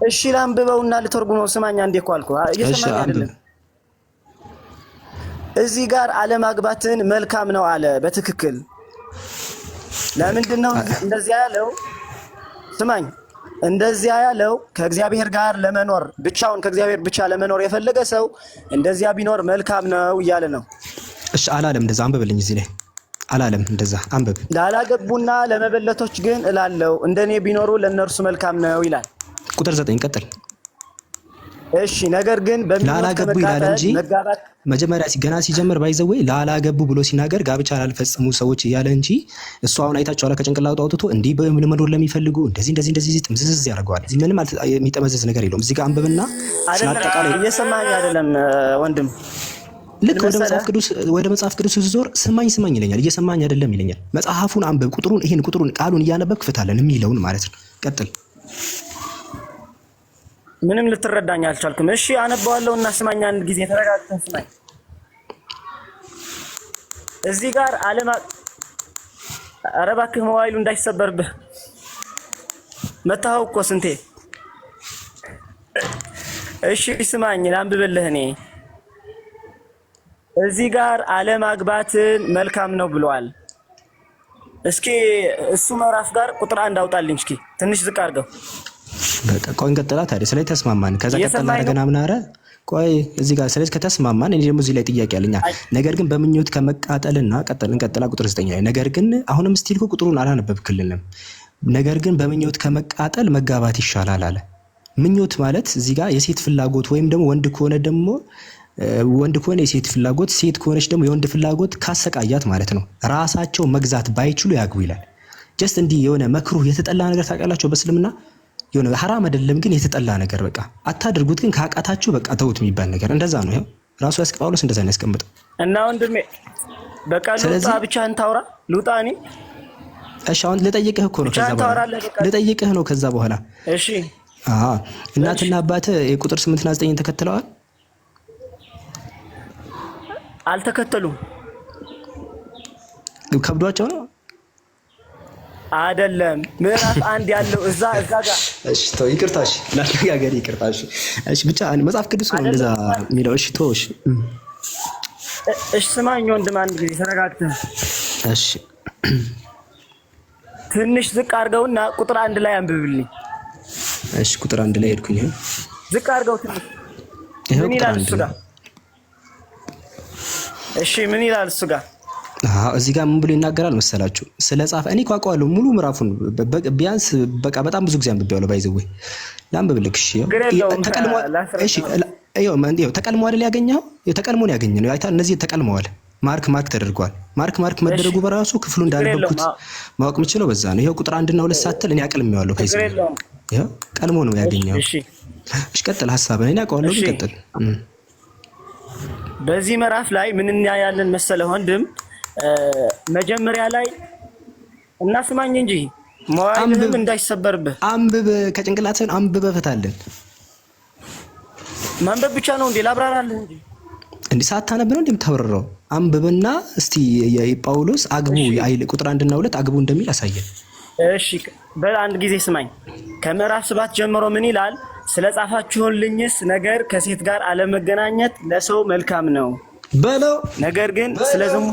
እሺ ላንብበውና ልተርጉመው። ስማኝ አንዴ እኮ አልኩህ። እየሰማኝ አይደለም? እዚህ ጋር አለማግባትን መልካም ነው አለ። በትክክል ለምንድን ነው እንደዚያ ያለው? ስማኝ፣ እንደዚያ ያለው ከእግዚአብሔር ጋር ለመኖር ብቻውን ከእግዚአብሔር ብቻ ለመኖር የፈለገ ሰው እንደዚያ ቢኖር መልካም ነው እያለ ነው። እሺ አላለም። እንደዛ አንብብልኝ። እዚህ ላይ አላለም። እንደዛ አንብብ። ላላገቡና ለመበለቶች ግን እላለሁ እንደኔ ቢኖሩ ለነርሱ መልካም ነው ይላል። ቁጥር 9 ቀጥል። እሺ ነገር ግን ላላገቡ ይላል እንጂ መጀመሪያ ገና ሲጀምር ባይዘወይ ላላገቡ ብሎ ሲናገር ጋብቻ ላልፈጸሙ ሰዎች እያለ እንጂ እሱ አሁን አይታችኋል። ከጭንቅላቱ አውጥቶ እንዲህ በመኖር ለሚፈልጉ እንደዚህ ጥምዝዝ ያደርገዋል። እዚህ ምንም የሚጠመዘዝ ነገር የለውም። እዚህ ጋር አንብብና አጠቃላይ እየሰማኝ አይደለም ወንድም። ልክ ወደ መጽሐፍ ቅዱስ ዞር ስማኝ ይለኛል። እየሰማኝ አይደለም ይለኛል። መጽሐፉን አንብብ። ቁጥሩን ቃሉን እያነበብክ ፍታለን የሚለውን ማለት ነው። ቀጥል። ምንም ልትረዳኝ አልቻልኩም። እሺ አነባዋለሁ እና ስማኝ። አንድ ጊዜ ተረጋግተህ ስማኝ። እዚህ ጋር ኧረ እባክህ ሞባይሉ እንዳይሰበርብህ መታኸው እኮ ስንቴ። እሺ ስማኝ ላንብብልህ። እኔ እዚህ ጋር አለማግባትን መልካም ነው ብሏል። እስኪ እሱ ምዕራፍ ጋር ቁጥር 1 አውጣልኝ እስኪ ትንሽ ዝቅ አድርገው። በቃ ቆይ እንቀጥላ ታዲያ። ስለዚህ ተስማማን። ከዛ ቀጥላ አረገና ምን አረ ቆይ እዚህ ጋር ስለዚህ ከተስማማን እኔ ደግሞ እዚህ ላይ ጥያቄ አለኝ። ነገር ግን በምኞት ከመቃጠልና እንቀጥላ ቁጥር 9 ላይ ነገር ግን አሁንም ስቲል ቁጥሩን አላነበብክልንም። ነገር ግን በምኞት ከመቃጠል መጋባት ይሻላል አለ። ምኞት ማለት እዚህ ጋር የሴት ፍላጎት ወይም ደግሞ ወንድ ከሆነ ደግሞ ወንድ ከሆነ የሴት ፍላጎት፣ ሴት ከሆነች ደግሞ የወንድ ፍላጎት ካሰቃያት ማለት ነው። ራሳቸው መግዛት ባይችሉ ያግቡ ይላል። ጀስት እንዲህ የሆነ መክሩህ የተጠላ ነገር ታውቃላችሁ በእስልምና የሆነ ሐራም አይደለም ግን የተጠላ ነገር በቃ አታድርጉት ግን ካቃታችሁ በቃ ተውት የሚባል ነገር እንደዛ ነው። ይሄው ራሱ ጳውሎስ እንደዛ ነው ያስቀምጠው። እና ወንድሜ በቃ ሉጣ ብቻህን ታውራ ሉጣ እኔ እሺ አሁን ልጠይቅህ እኮ ነው። ከዛ በኋላ ልጠይቅህ ነው። ከዛ በኋላ እሺ እናትና አባትህ የቁጥር 8 እና 9 ተከትለዋል? አልተከተሉም። ከብዷቸው ነው አይደለም። ምዕራፍ 1 ያለው እዛ ጋር እሺ ተው ይቅርታሽ ላነጋገር ይቅርታሽ። እሺ ብቻ መጽሐፍ ቅዱስ ነው እንደዛ የሚለው። እሺ ተው እሺ ስማኝ ወንድም አንድ ጊዜ ተረጋግተህ እሺ ትንሽ ዝቅ አድርገውና ቁጥር 1 ላይ አንብብልኝ። እሺ ቁጥር 1 ላይ ሄድኩኝ። ዝቅ አድርገው ትንሽ ምን ይላል እሱ ጋር? እሺ ምን ይላል እሱ ጋር? እዚህ ጋር ምን ብሎ ይናገራል መሰላችሁ? ስለ ጻፈ እኔ ቋቋለሁ ሙሉ ምዕራፉን ቢያንስ በቃ በጣም ብዙ ጊዜ አንብቤዋለሁ። ባይዘው ላንብብልክ። እሺ ተቀልሞ እሺ ይኸው ተቀልሞ አይደል ያገኘው? ተቀልሞ ነው ያገኘው። አይታ እነዚህ ተቀልመዋል። ማርክ ተደርጓል። ማርክ መደረጉ በራሱ ክፍሉ እንዳነበብኩት ማወቅ የምችለው በዛ ነው። ይሄው ቁጥር 1 እና 2 ሳትል እኔ አቀልሜዋለሁ። ከዚህ ይሄው ቀልሞ ነው ያገኘው። እሺ ቀጥል ሐሳብህን እኔ አውቀዋለሁ። ቀጥል። በዚህ ምዕራፍ ላይ ምን እናያለን መሰለህ ወንድም? መጀመሪያ ላይ እናስማኝ እንጂ ሞባይልህም እንዳይሰበርብህ አንብብ። ከጭንቅላትህን አንብበህ ፈታለን። ማንበብ ብቻ ነው እንዴ? ላብራራልህ እንዴ ሳታነብ ነው እንደምታወራው? አንብብና እስቲ የጳውሎስ አግቡ አይል ቁጥር 1 እና 2 አግቡ እንደሚል አሳየን። እሺ በአንድ ጊዜ ስማኝ። ከምዕራፍ 7 ጀምሮ ምን ይላል? ስለ ጻፋችሁልኝስ ነገር ከሴት ጋር አለመገናኘት ለሰው መልካም ነው በለው። ነገር ግን ስለዚህ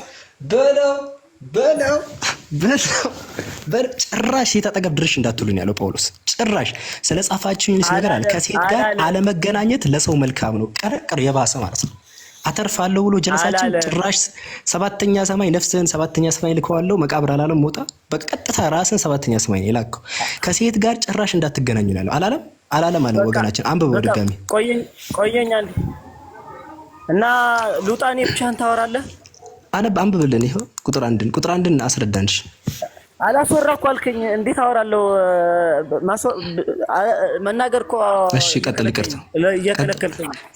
በለው ጭራሽ የታጠገብ ድርሽ እንዳትሉኝ ያለው ጳውሎስ። ጭራሽ ስለ ጻፋችሁልኝስ ነገር አለ ከሴት ጋር አለመገናኘት ለሰው መልካም ነው። ቀረቀር የባሰ ማለት ነው። አተርፋለሁ ብሎ ጀለሳችን ጭራሽ 7ኛ ሰማይ ነፍስህን 7ኛ ሰማይ ልከዋለሁ መቃብር አላለም። ሞታ በቀጥታ ራስን 7ኛ ሰማይ ነው የላከው። ከሴት ጋር ጭራሽ እንዳትገናኙ ያለው አላለም አለ። ወገናችን አንብበው ድጋሚ ቆየኝ አንዴ እና ሉጣኔ ብቻህን ታወራለህ? አንብብልን። ይሄው ቁጥር 1 አስረዳንሽ። አላስወራኩ አልከኝ። እንዴት አወራለሁ? መናገር እኮ እሺ ቀጥል። ይቅርታ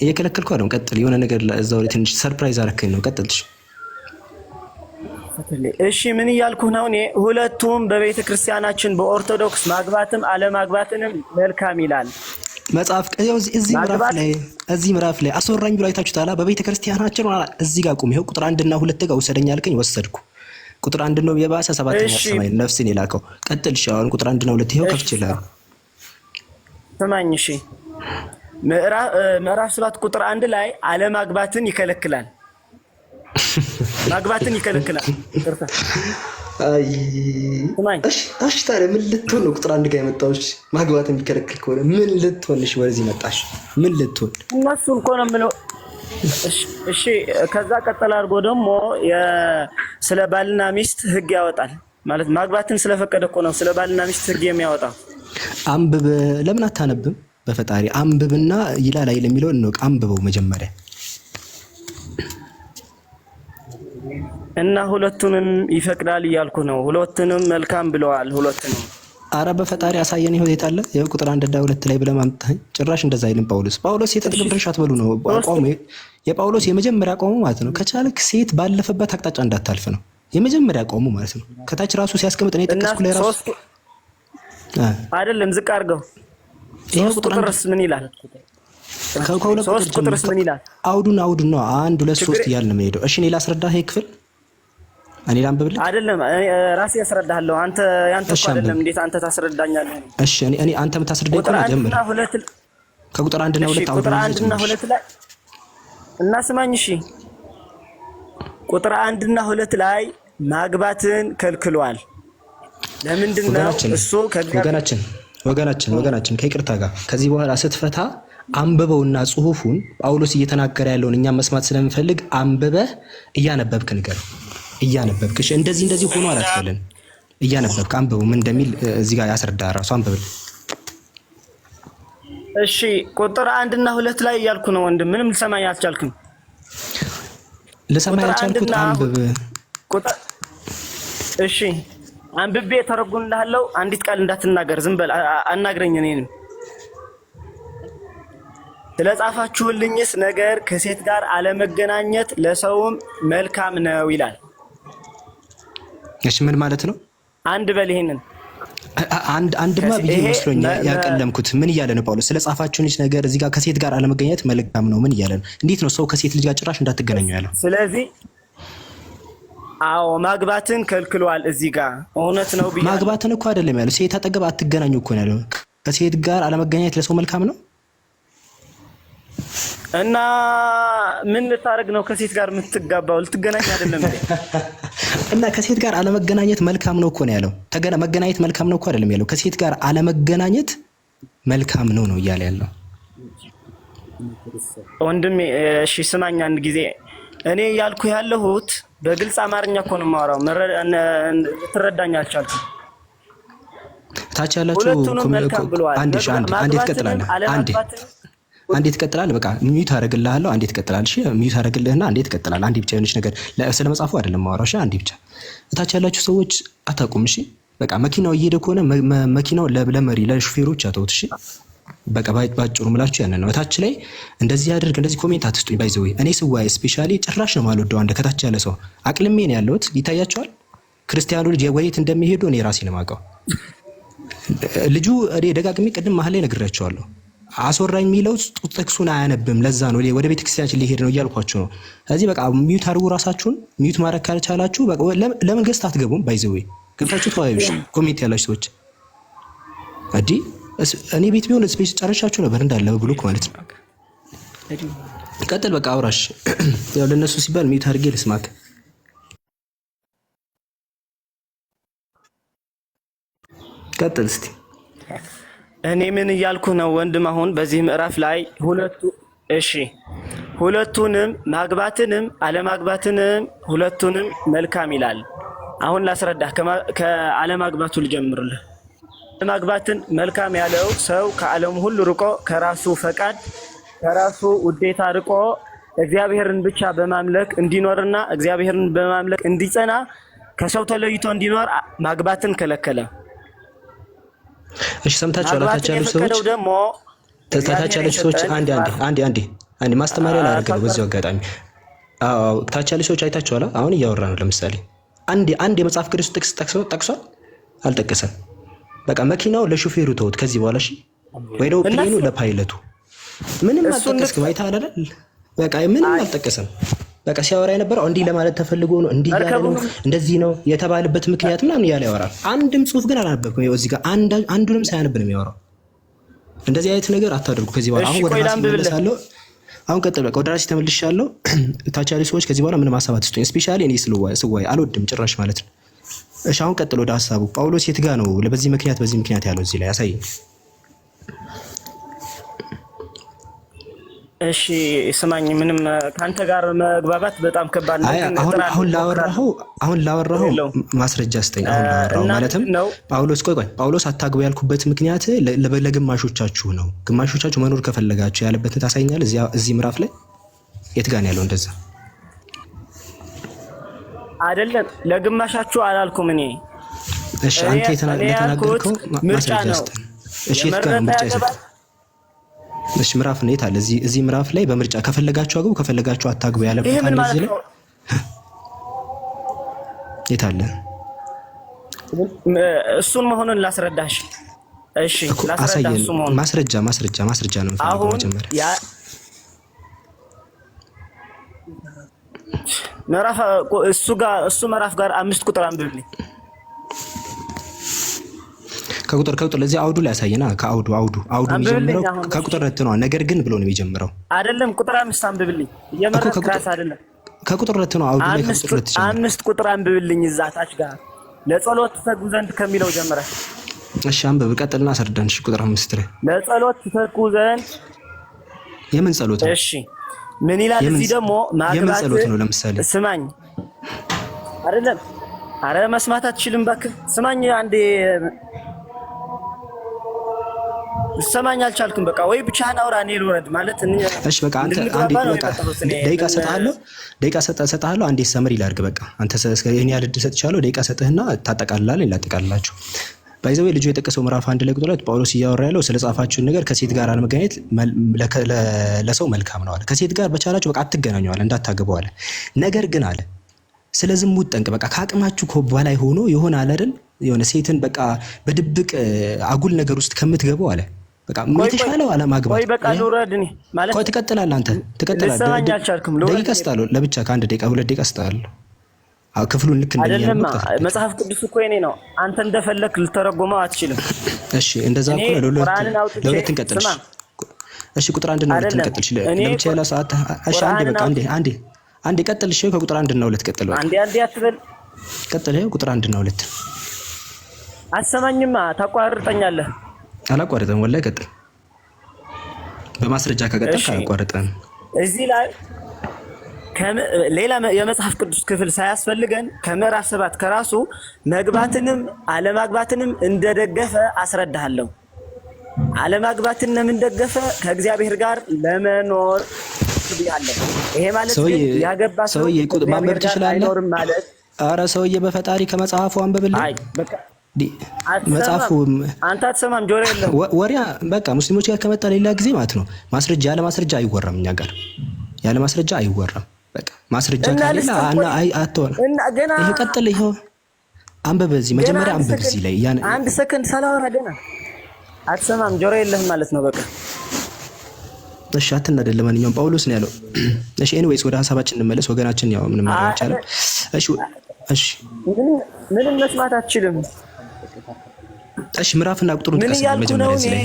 እየከለከልኩ አይደለም። ቀጥል። የሆነ ነገር እዛው ላይ ትንሽ ሰርፕራይዝ አረከኝ ነው። ቀጥልሽ። እሺ ምን እያልኩህ ነው? እኔ ሁለቱም በቤተ ክርስቲያናችን በኦርቶዶክስ ማግባትም አለማግባትንም መልካም ይላል መጽሐፍ። እዚህ ምዕራፍ ላይ አስወራኝ ብሎ አይታችሁታል። በቤተ ክርስቲያናችን እዚህ ጋር ቁም። ይሄው ቁጥር 1 እና 2 ጋር ውሰደኝ አልከኝ፣ ወሰድኩ። ቁጥር 1 ነው የባሰ 7ኛ ሰማይ ነፍስን የላከው። ቀጥል። አሁን ቁጥር 1 እና 2 ይሄው ከፍችልህ ስማኝ። እሺ ምዕራፍ 7 ቁጥር 1 ላይ አለማግባትን ይከለክላል። ማግባትን ይከለክላል። አይ እሺ ታዲያ ምን ልትሆን ነው? ቁጥር 1 ጋር የመጣው ማግባትን የሚከለክል ከሆነ ምን ልትሆን? እሺ ወደዚህ መጣሽ ምን ልትሆን? እነሱን እኮ ነው የምለው። እሺ ከዛ ቀጠል አድርጎ ደግሞ ስለ ባልና ሚስት ሕግ ያወጣል። ማለት ማግባትን ስለፈቀደ እኮ ነው ስለ ባልና ሚስት ሕግ የሚያወጣው። አንብብ። ለምን አታነብም? በፈጣሪ አንብብና ይላል አይል የሚለውን ነው። አንብበው መጀመሪያ እና ሁለቱንም ይፈቅዳል እያልኩ ነው። ሁለቱንም መልካም ብለዋል። ሁለቱንም አረ በፈጣሪ አሳየን። ይሄው የታለ? ይሄው ቁጥር 1 እና 2 ላይ ብለህ ማምጣኝ። ጭራሽ እንደዛ አይልም ጳውሎስ የተጠቅም ድርሻ አትበሉ ነው አቋሙ። የጳውሎስ የመጀመሪያ አቋሙ ማለት ነው ከቻልክ ሴት ባለፈበት አቅጣጫ እንዳታልፍ ነው የመጀመሪያ አቋሙ ማለት ነው። ከታች ራሱ ሲያስቀምጥ ነው የጠቀስኩ ላይ ራሱ አይደለም። ዝቅ አድርገው። ይሄው ቁጥርስ ምን ይላል? ከሁለት ቁጥርስ ምን ይላል? አውዱን ነው 1 2 3 እያልን ነው የምንሄደው። እሺ እኔ ላስረዳህ። ይሄ ክፍል እኔ ላንብብልህ አይደለም ራሴ ያስረዳሃለሁ። አንተ ያንተ እኮ አይደለም እንዴት አንተ ታስረዳኛለህ? እሺ እኔ አንተ የምታስረዳኝ ከሆነ ጀምር። ከቁጥር 1 እና 2 ቁጥር 1 እና 2 ላይ እና ስማኝ እሺ። ቁጥር 1 እና 2 ላይ ማግባትን ከልክሏል። ለምንድን ነው እሱ? ወገናችን ከይቅርታ ጋር ከዚህ በኋላ ስትፈታ አንብበውና ጽሁፉን ጳውሎስ እየተናገረ ያለውን እኛም መስማት ስለምፈልግ አንብበህ እያነበብክ ንገር። እያነበብክ እሺ፣ እንደዚህ ሆኖ አላትበልን። እያነበብክ አንብበው ምን እንደሚል እዚህ ጋር ያስረዳ ራሱ አንብብል። እሺ ቁጥር 1 እና 2 ላይ እያልኩ ነው ወንድም። ምንም ልሰማኝ አልቻልክም። ልሰማኝ ያልቻልኩት አንብብ። እሺ አንብቤ ተረጉምልሃለሁ። አንዲት ቃል እንዳትናገር ዝም በል አናግረኝ። እኔንም ስለጻፋችሁልኝስ ነገር ከሴት ጋር አለመገናኘት ለሰውም መልካም ነው ይላል። እሺ ምን ማለት ነው? አንድ በል ይሄንን አንድማ ብዬ መስሎኛል ያቀለምኩት። ምን እያለ ነው ጳውሎስ? ስለጻፋችሁልኝስ ነገር እዚህ ጋር ከሴት ጋር አለመገናኘት መልካም ነው ምን እያለ ነው? እንዴት ነው ሰው ከሴት ልጅ ጋር ጭራሽ እንዳትገናኙ ያለው? ስለዚህ አዎ ማግባትን ከልክሏል። እዚህ ጋር እውነት ነው ብዬ ማግባትን እኮ አይደለም ያለው፣ ሴት አጠገብ አትገናኙ እኮ ነው ያለው። ከሴት ጋር አለመገናኘት ለሰው መልካም ነው። እና ምን ልታረግ ነው ከሴት ጋር የምትጋባው? ልትገናኝ አይደለም እንዴ? እና ከሴት ጋር አለመገናኘት መልካም ነው እኮ ነው ያለው። መገናኘት መልካም ነው እኮ አይደለም ያለው። ከሴት ጋር አለመገናኘት መልካም ነው እያለ ያለው ወንድሜ። እሺ ስማኝ አንድ ጊዜ። እኔ ያልኩ ያለሁት በግልጽ አማርኛ እኮ ነው የማወራው። ልትረዳኝ አልቻልኩም። ታች ያላችሁ አንዴ ትቀጥላለህ። በቃ ሚዩት አደርግልሃለሁ። አንዴ ትቀጥላለህ። እሺ ሚዩት አደርግልህና አንዴ ትቀጥላለህ። አንዴ ብቻ የሆነች ነገር ስለመጻፉ አይደለም ማወራው። እሺ አንዴ ብቻ። ታች ያላችሁ ሰዎች አታውቁም። እሺ በቃ መኪናው እየሄደ ከሆነ መኪናው ለመሪ ለሹፌሮች አተውት። እሺ በቃ ባጭሩ ምላችሁ ያን ነው። ታች ላይ እንደዚህ አድርግ እንደዚህ ኮሜንት አትስጡኝ። ባይዘው እኔ ስዋይ ስፔሻሊ ጭራሽ ነው ማልወደው። አንደ ከታች ያለ ሰው አቅልሜ ነው ያለሁት። ይታያቸዋል ክርስቲያኑ ልጅ ወዴት እንደሚሄዱ እኔ ራሴ ነው የማውቀው። ልጁ እኔ ደጋግሜ ቅድም መሀል ላይ ነግራቸዋለሁ። አስወራኝ የሚለው ጥቅሱን አያነብም። ለዛ ነው ወደ ቤተክርስቲያናችን ሊሄድ ነው እያልኳችሁ ነው። ስለዚህ በቃ ሚዩት አድርጉ ራሳችሁን። ሚዩት ማድረግ ካልቻላችሁ በቃ ለምን ገዝት አትገቡም? ባይዘው ገብታችሁ ተዋዩሽ ኮሜንት ያላችሁ ሰዎች አዲ እኔ ቤት ቢሆን ስፔስ ጨርሻችሁ ነበር እንዳለ ብሎክ ማለት ነው። ቀጥል በቃ አውራሽ። ያው ለነሱ ሲባል ሚዩት አድርጌ ልስማክ። ቀጥል እስቲ። እኔ ምን እያልኩ ነው ወንድም? አሁን በዚህ ምዕራፍ ላይ ሁለቱንም ማግባትንም አለማግባትንም ሁለቱንም መልካም ይላል። አሁን ላስረዳህ። ከአለማግባቱ ልጀምርልህ። ማግባትን መልካም ያለው ሰው ከዓለም ሁሉ ርቆ ከራሱ ፈቃድ ከራሱ ውዴታ ርቆ እግዚአብሔርን ብቻ በማምለክ እንዲኖርና እግዚአብሔርን በማምለክ እንዲጸና ከሰው ተለይቶ እንዲኖር ማግባትን ከለከለ። እሺ ሰምታችኋል። ታች ያሉ ሰዎች ደግሞ ታች ያሉ ሰዎች አንዴ ማስተማሪያ ላደርግ ነው በዚህ አጋጣሚ። አዎ ታች ያሉ ሰዎች አይታችኋል። አሁን እያወራ ነው። ለምሳሌ አንድ የመጽሐፍ ቅዱስ ጥቅስ ጠቅሷል? አልጠቀሰም። በቃ መኪናው ለሹፌሩ ተውት ከዚህ በኋላ እሺ፣ ወይ ደግሞ ፕሌኑ ለፓይለቱ ምንም አልጠቀስክም። አይተሃል አይደል? በቃ ምንም አልጠቀሰም። በቃ ሲያወራ የነበረው እንዲህ ለማለት ተፈልጎ ነው፣ እንዲህ ያለ ነው፣ እንደዚህ ነው የተባለበት ምክንያት ምናምን እያለ ያወራል። አንድም ጽሑፍ ግን አላነበብኩም። ይኸው እዚህ ጋር አንዱንም ሳያነብ ነው የሚያወራው። እንደዚህ አይነት ነገር አታደርጉ ከዚህ በኋላ። አሁን ወደ ራሴ ተመልሻለሁ። አሁን ቀጥል በቃ ወደ ራሴ ተመልሻለሁ። ታች ያሉ ሰዎች ከዚህ በኋላ ምንም ሀሳብ አትስጡኝ። ስፔሻሊ እኔ ስዋይ አልወድም ጭራሽ ማለት ነው። እሺ አሁን ቀጥል ወደ ሀሳቡ። ጳውሎስ የት ጋር ነው በዚህ ምክንያት ያለው እዚህ ላይ ያሳይ። እሺ ስማኝ፣ ምንም ካንተ ጋር መግባባት በጣም ከባድ ነው። አሁን ላወራኸው ማስረጃ ስጠኝ። አሁን ላወራኸው ማለትም ጳውሎስ አታግቡ ያልኩበት ምክንያት ለግማሾቻችሁ ነው። ግማሾቻችሁ መኖር ከፈለጋችሁ ያለበትን ታሳይኛለህ እዚህ ምዕራፍ ላይ የት ጋር ነው ያለው? እንደዛ አይደለም ለግማሻችሁ አላልኩም እኔ። እሺ አንተ የተናገርከው ማስረጃ ስጠኝ። እሺ የት ጋር ነው ምርጫ ይሰጥ? እሺ ምዕራፍ ነው የት አለ? እዚህ ምዕራፍ ላይ በምርጫ ከፈለጋችሁ አግቡ ከፈለጋችሁ አታግቡ ያለበት አንድ እዚህ ላይ የት አለ? እሱን መሆኑን ላስረዳሽ። እሺ ላስረዳሽ። እሱ መሆኑን ማስረጃ ነው የምፈልገው መጀመሪያ። ምዕራፍ እሱ ምዕራፍ ጋር 5 ቁጥር አንብብልኝ። ከቁጥር ለዚህ አውዱ ላይ ያሳየና ከአውዱ የሚጀምረው ከቁጥር 2 ነው። ነገር ግን ብሎ ነው የሚጀምረው አይደለም። ቁጥር 5 አንብብልኝ። የመረጥ ክራስ አይደለም። ከቁጥር 2 ነው። አውዱ ላይ ከቁጥር 2 ጀምሮ 5 ቁጥር አንብብልኝ። እዛ ታች ጋር ለጸሎት ትተጉ ዘንድ ከሚለው ጀምረ። እሺ አንብብ፣ ቀጥልና አስረዳን። እሺ ቁጥር 5 ላይ ለጸሎት ትተጉ ዘንድ የምን ጸሎት ነው? እሺ ምን ይላል? እዚህ ደግሞ ማግባት የምን ጸሎት ነው? ለምሳሌ ስማኝ። አይደለም አረ መስማት አትችልም እባክህ። ስማኝ አንዴ። ሰማኝ አልቻልኩም። በቃ ወይ ብቻህን አውራ፣ እኔ ልወረድ ማለት። እሺ በቃ አንተ አንዴ በቃ ደቂቃ ሰጥሃለሁ። አንዴ ሰመሪ ላድርግ። በቃ አንተ እኔ ያልድ ሰጥቻለሁ። ደቂቃ ሰጥህና ታጠቃልላለህ። ላጠቃልላችሁ ባይዘው ልጁ የጠቀሰው ምዕራፍ 1 ላይ ቁጥር 2 ጳውሎስ እያወራ ያለው ስለ ጻፋችሁን ነገር ከሴት ጋር አለመገናኘት ለሰው መልካም ነው አለ። ከሴት ጋር በቻላችሁ በቃ አትገናኙ አለ፣ እንዳታገቡ አለ። ነገር ግን አለ ስለ ዝሙት ጠንቅ በቃ ከአቅማችሁ በላይ ሆኖ የሆነ አለ አይደል የሆነ ሴትን በቃ በድብቅ አጉል ነገር ውስጥ ከምትገቡ አለ በቃ የተሻለው አለማግባት። ወይ በቃ ልውረድ እኔ ማለት ቆይ ትቀጥላለህ። አንተ ትቀጥላለህ። ደቂቃ ስጣለሁ ለብቻ ከአንድ ደቂቃ 2 ደቂቃ ስጣለሁ። ክፍሉን ልክ አይደለም። መጽሐፍ ቅዱስ እኮ የኔ ነው። አንተ እንደፈለክ ልተረጎመው አትችልም። እሺ እንደዛ እኮ ለሁለት እንቀጥልሽ። እሺ ቁጥር 1 እና 2 እንቀጥልሽ ለብቻ ያለ ሰዓት። እሺ አንዴ በቃ አንዴ ቀጥልሽ። ከቁጥር 1 እና 2 ቀጥል። በቃ አንዴ አትበል። ቀጥል። ቁጥር 1 እና 2 አሰማኝማ። ታቋርጠኛለህ። አላቋርጠም። ወላሂ ቀጥል። በማስረጃ ከቀጠልክ አላቋርጠም። እዚህ ላይ ሌላ የመጽሐፍ ቅዱስ ክፍል ሳያስፈልገን ከምዕራፍ 7 ከራሱ መግባትንም አለማግባትንም እንደደገፈ አስረዳሃለሁ። አለማግባትን ለምን ደገፈ? ከእግዚአብሔር ጋር ለመኖር ያለው። ይሄ ማለት ያገባ ሰው ማንበብ ትችላለህ ማለት። ኧረ ሰውዬ በፈጣሪ ከመጽሐፉ አንብብልኝ። አይ በቃ መጽሐፉ አንተ አትሰማም፣ ጆሮ የለም ወሪያ። በቃ ሙስሊሞች ጋር ከመጣ ሌላ ጊዜ ማለት ነው ማስረጃ ያለ ማስረጃ አይወራም። እኛ ጋር ያለ ማስረጃ አይወራም። በቃ ማስረጃ ካለ እና አትወራ። ይሄ ቀጥል። ይሄ አንብብ። እዚህ መጀመሪያ አንብብ። እዚህ ላይ አንድ ሰከንድ ሳላወራ ገና አትሰማም፣ ጆሮ የለህም ማለት ነው። በቃ እሺ አትናደድ። ለማንኛውም ጳውሎስ ነው ያለው። እሺ ኤኒዌይስ ወደ ሐሳባችን እንመለስ። ወገናችን ያው ምንም ማለት አይቻልም። እሺ ምንም መስማት አትችልም። እሺ ምዕራፍና ቁጥሩን ጥቀስ መጀመሪያ እዚህ ላይ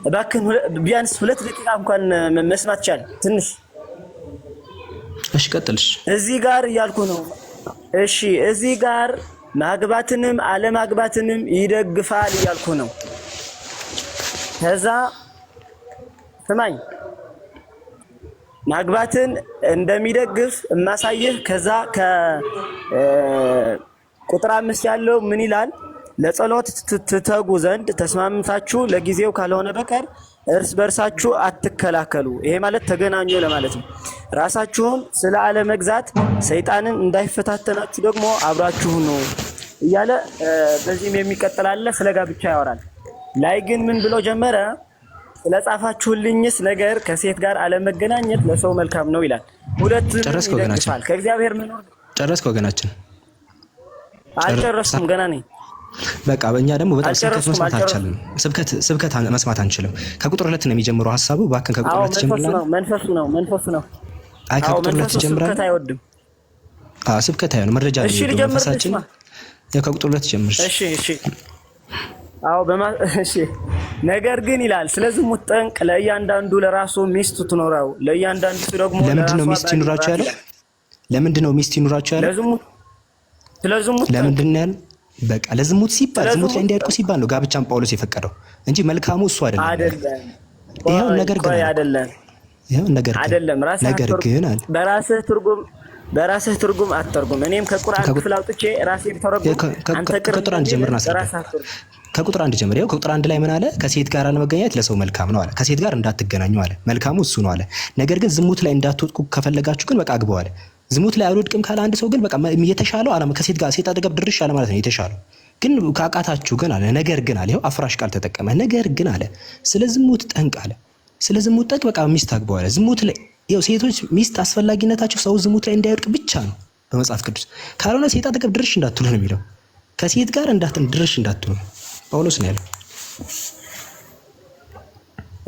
እባክህ ቢያንስ 2 ደቂቃ እንኳን መስማት ቻል ትንሽ። እሺ ቀጥልሽ። እዚህ ጋር እያልኩ ነው። እሺ እዚህ ጋር ማግባትንም አለማግባትንም ይደግፋል እያልኩ ነው። ከዛ ስማኝ፣ ማግባትን እንደሚደግፍ የማሳየህ ከዛ ከቁጥር 5 ያለው ምን ይላል? ለጸሎት ትተጉ ዘንድ ተስማምታችሁ ለጊዜው ካልሆነ በቀር እርስ በርሳችሁ አትከላከሉ። ይሄ ማለት ተገናኙ ለማለት ነው። ራሳችሁን ስለ አለመግዛት ሰይጣንን እንዳይፈታተናችሁ ደግሞ አብራችሁ ነው እያለ በዚህም የሚቀጥል አለ። ስለ ጋብቻ ያወራል። ላይ ግን ምን ብሎ ጀመረ? ስለጻፋችሁልኝስ ነገር ከሴት ጋር አለመገናኘት ለሰው መልካም ነው ይላል። ሁለቱም ይደግፋል። ከእግዚአብሔር መኖር ጨረስክ ወገናችን? አልጨረስኩም፣ ገና ነኝ። በቃ በእኛ ደግሞ በጣም ስብከት መስማት አንችልም። ስብከት መስማት አንችልም። ከቁጥር 2 ነው የሚጀምረው ሐሳቡ። ባክን ከቁጥር 2 ጀምራለህ። መንፈሱ ነው። አይ ከቁጥር 2 ጀምራለህ። ስብከት አይወድም። ስብከት አይሆንም። መረጃ ነው መንፈሳችን። ያው ከቁጥር 2 ጀምር። እሺ እሺ ነገር ግን ይላል ስለ ዝሙት ጠንቅ ለእያንዳንዱ ለራሱ ሚስት ትኖረው፣ ለእያንዳንዱ ደግሞ ለምንድን ነው ሚስት ይኑራቸው ያለው? ለምንድን ነው ሚስት ይኑራቸው ያለው? ስለ ዝሙት ለምንድን ነው ያለው? በቃ ለዝሙት ሲባል ዝሙት ላይ እንዲያድቁ ሲባል ነው ጋብቻን ጳውሎስ የፈቀደው እንጂ መልካሙ እሱ አይደለም። ይሄው ነገር ግን አይደለም። በራስህ ትርጉም አትተርጉም። እኔም ከቁርአን ክፍል አውጥቼ ራሴ ተረጉም። አንተ ከቁጥር 1 ጀምርና ከቁጥር 1 ጀምር። ያው ከቁጥር 1 ላይ ምን አለ? ከሴት ጋር አለመገናኘት ለሰው መልካም ነው አለ። ከሴት ጋር እንዳትገናኙ አለ። መልካሙ እሱ ነው አለ። ነገር ግን ዝሙት ላይ እንዳትወድቁ ከፈለጋችሁ ግን በቃ አግቡ አለ። ዝሙት ላይ አልወድቅም ካለ አንድ ሰው ግን በቃ የተሻለው አለ ከሴት ጋር ሴት አጠገብ ድርሽ አለ ማለት ነው የተሻለው። ግን ካቃታችሁ ግን አለ ነገር ግን አለ። ይኸው አፍራሽ ቃል ተጠቀመ። ነገር ግን አለ ስለ ዝሙት ጠንቅ አለ። ስለ ዝሙት ጠንቅ በቃ ሚስት አግቡ አለ። ዝሙት ላይ ይኸው ሴቶች ሚስት አስፈላጊነታቸው ሰው ዝሙት ላይ እንዳይወድቅ ብቻ ነው በመጽሐፍ ቅዱስ። ካልሆነ ሴት አጠገብ ድርሽ እንዳትሉ ነው የሚለው። ከሴት ጋር ድርሽ እንዳትሉ ጳውሎስ ነው ያለው።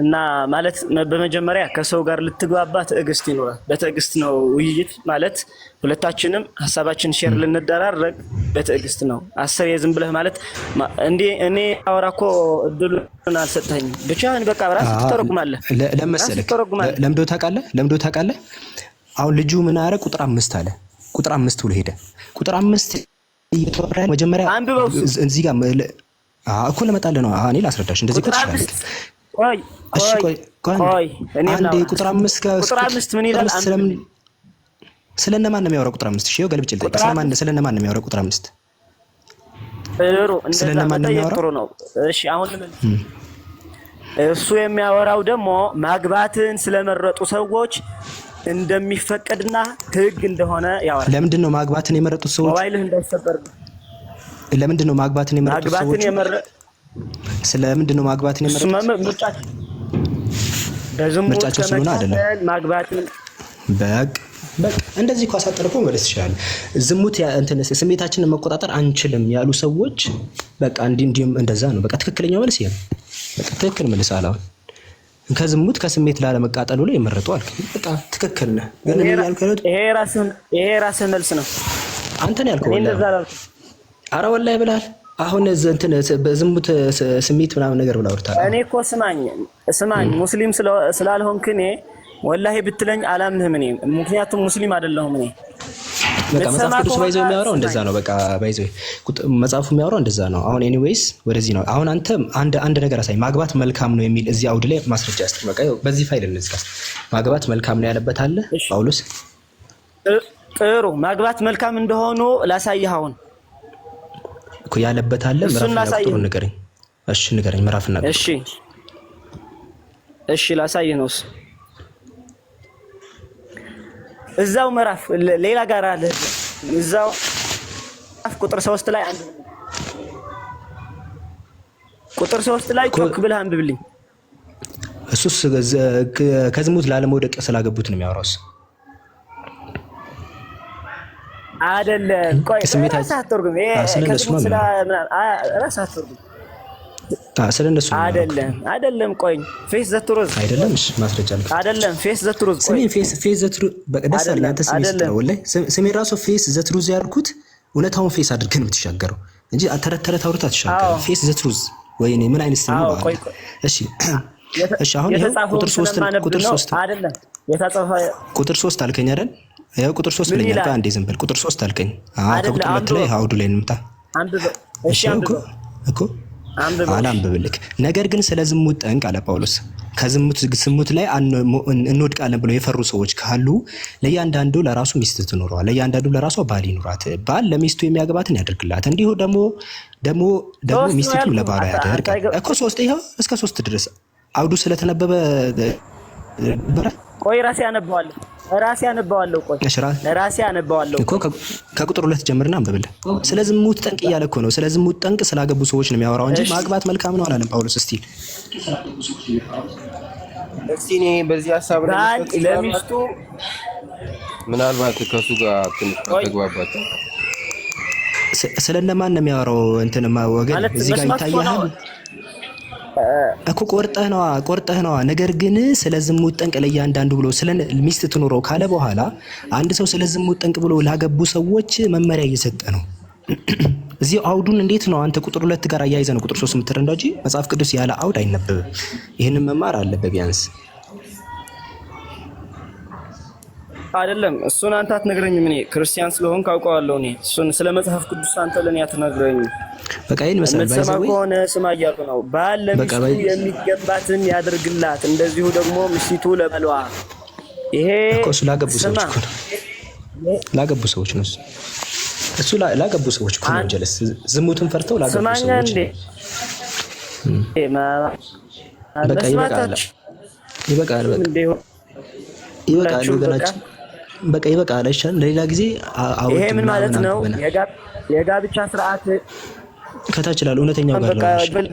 እና ማለት በመጀመሪያ ከሰው ጋር ልትግባባ ትዕግስት ይኖራል። በትዕግስት ነው ውይይት ማለት ሁለታችንም ሀሳባችን ሼር ልንደራረግ በትዕግስት ነው። አስር የዝም ብለህ ማለት እንዴ እኔ አወራ እኮ እድሉን አልሰጠኸኝም። ብቻህን በቃ ራስህ ትተረጉማለህ። ለመሰለህ ለምዶ ታውቃለህ። አሁን ልጁ ምን አረ ቁጥር 5 አለ። ቁጥር 5 ብሎ ሄደ። ቁጥር 5 እየተወራ መጀመሪያ እዚህ ጋር እኮ ለመጣልህ ነው። እኔ ላስረዳሽ እንደዚህ ቁጥር አለ። ቆይ አንዴ ቁጥር 5 ጋር ቁጥር 5 ምን ይላል? ስለነማን ነው የሚያወራው? ቁጥር 5 እሺ፣ ገልብጭ ልጠይቅ። ስለነማን ነው የሚያወራው? ቁጥር 5 ስለነማን ነው የሚያወራው? ነው እሺ። አሁን እሱ የሚያወራው ደግሞ ማግባትን ስለመረጡ ሰዎች እንደሚፈቀድና ህግ እንደሆነ ያወራል። ለምንድን ነው ማግባትን የመረጡት ሰዎች? ሞባይልህ እንዳይሰበር። ለምንድን ነው ማግባትን የመረጡት ሰዎች? ስለምንድን ነው ማግባትን የመረጡት? ምርጫቸው ስለሆነ አይደለም ማግባትን። በቃ እንደዚህ እኮ አሳጥርፎ መለስ ይችላል። ዝሙት እንትን ስሜታችንን መቆጣጠር አንችልም ያሉ ሰዎች በቃ እንዲም እንደዛ ነው። በቃ ትክክለኛው መልስ ይሄ ነው። በቃ ትክክል መልስ አላው ከዝሙት ከስሜት ላለመቃጠል ብሎ የመረጡ አልክ። በቃ ትክክል ነህ። ግን እኔ ያልከው ይሄ ራስህ መልስ ነው። አንተ ነው ያልከው። ኧረ ወላሂ ብለሃል። አሁን እንትን በዝሙት ስሜት ምናምን ነገር ብላ ወርታል። እኔ እኮ ስማኝ ሙስሊም ስላልሆንክ እኔ ወላሂ ብትለኝ አላምንህም። እኔ ምክንያቱም ሙስሊም አይደለሁም። እኔ በቃ መጽሐፍ ቅዱስ ባይዘው የሚያወራው እንደዛ ነው። በቃ ባይዘው መጽሐፉ የሚያወራው እንደዛ ነው። አሁን ኤኒዌይስ ወደዚህ ነው። አሁን አንተ አንድ ነገር አሳይ። ማግባት መልካም ነው የሚል እዚህ አውድ ላይ ማስረጃ ያስጥር። በቃ በዚህ ፋይል እንዝጋስ። ማግባት መልካም ነው ያለበት አለ ጳውሎስ። ጥሩ ማግባት መልካም እንደሆነ ላሳይህ። አሁን እኮ ያለበት አለ ምዕራፍ ቁጥሩ ንገረኝ። እሺ ንገረኝ ምዕራፍና ቁጥሩ። እሺ ላሳይህ ነው እዛው ምዕራፍ ሌላ ጋር አለ። እዛው ቁጥር 3 ላይ አንድ ቁጥር 3 ላይ ጮክ ብለህ አንብብልኝ። እሱስ ከዝሙት ላለመውደቅ ስላገቡት ነው የሚያወራው አይደለም። ቆይ ራስህ አትርጉም። ከዝሙት ራስህ አትርጉም። ስለነሱ አይደለም። ቆይ ፌስ ዘ ትሩዝ አይደለም። እሺ ማስረጃ አለ። አይደለም ፌስ ዘ ትሩዝ። ቆይ ፌስ ዘ ትሩዝ በቀደስ አለ። አንተ ስሜት ወላሂ ስሜ ራሱ ፌስ ዘ ትሩዝ ያልኩት እውነታውን ፌስ አድርገን የምትሻገረው እንጂ ተረት አውርታ ትሻገር። ፌስ ዘ ትሩዝ ወይኔ ምን አይነት ስም ነው? እሺ አሁን ይሄ ቁጥር 3 አይደለም የታጸፈ ቁጥር 3 አልከኝ አይደል? ይሄው ቁጥር 3 ብለኛል። አንዴ ዝም በል ቁጥር 3 አልከኝ። ከቁጥር 2 ላይ አውዱ ላይ እንምጣ። እሺ እኮ አላንብብልክ። ነገር ግን ስለ ዝሙት ጠንቅ አለ ጳውሎስ። ከዝሙት ላይ እንወድቃለን ብለው የፈሩ ሰዎች ካሉ ለእያንዳንዱ ለራሱ ሚስት ትኖረዋል፣ ለእያንዳንዱ ለራሷ ባል ይኑራት። ባል ለሚስቱ የሚያገባትን ያደርግላት፣ እንዲሁ ደግሞ ሚስቲቱ ለባሏ ያደርግ እኮ 3 ይሄው እስከ 3 ድረስ አውዱ ስለተነበበ ቆይ ራሴ አነባዋለሁ። እኮ ከቁጥር 2 ጀምርና አንብብልህ። ስለ ዝሙት ጠንቅ እያለ እኮ ነው። ስለ ዝሙት ጠንቅ ስላገቡ ሰዎች ነው የሚያወራው እንጂ ማግባት መልካም ነው አላለም ጳውሎስ። እስቲ እኔ በዚህ ሐሳብ ለሚስቱ ምናልባት ከሱ ጋር ትንሽ ተግባባችሁ። ስለነማን ነው የሚያወራው? እንትንማ ወገን እዚህ ጋር ይታያል እኮ ቆርጠህ ነዋ። ነገር ግን ስለ ዝሙት ጠንቅ ለእያንዳንዱ ብሎ ስለ ሚስት ትኖረው ካለ በኋላ አንድ ሰው ስለ ዝሙት ጠንቅ ብሎ ላገቡ ሰዎች መመሪያ እየሰጠ ነው። እዚህ አውዱን እንዴት ነው አንተ ቁጥር 2 ጋር አያይዘህ ነው ቁጥር 3 የምትረዳው እንጂ መጽሐፍ ቅዱስ ያለ አውድ አይነበብም። ይሄንን መማር አለበት ቢያንስ። አይደለም እሱን አንተ አትነግረኝም። እኔ ክርስቲያን ስለሆንኩ አውቀዋለሁ። እኔ እሱን ስለ መጽሐፍ ቅዱስ አንተ ለኔ አትነግረኝም። በቃ ይሄን መሰለህ ባይዘው ከሆነ ስማ እያልኩ ነው። ባል ለሚስቱ የሚገባትን ያድርግላት፣ እንደዚሁ ደግሞ ሚስቱ ለባሏ። ይሄ እኮ ላገቡ ሰዎች ነው። እሱ ላገቡ ሰዎች እኮ ነው። ጀለስ ዝሙትን ፈርተው ላገቡ ሰዎች በቃ ይበቃል ወገናችን። በቃ ይበቃል። አይሻልም? ለሌላ ጊዜ ይሄ ምን ማለት ነው? የጋብቻ ስርዓት ከታች ይላል። እውነተኛው ጋር ነው።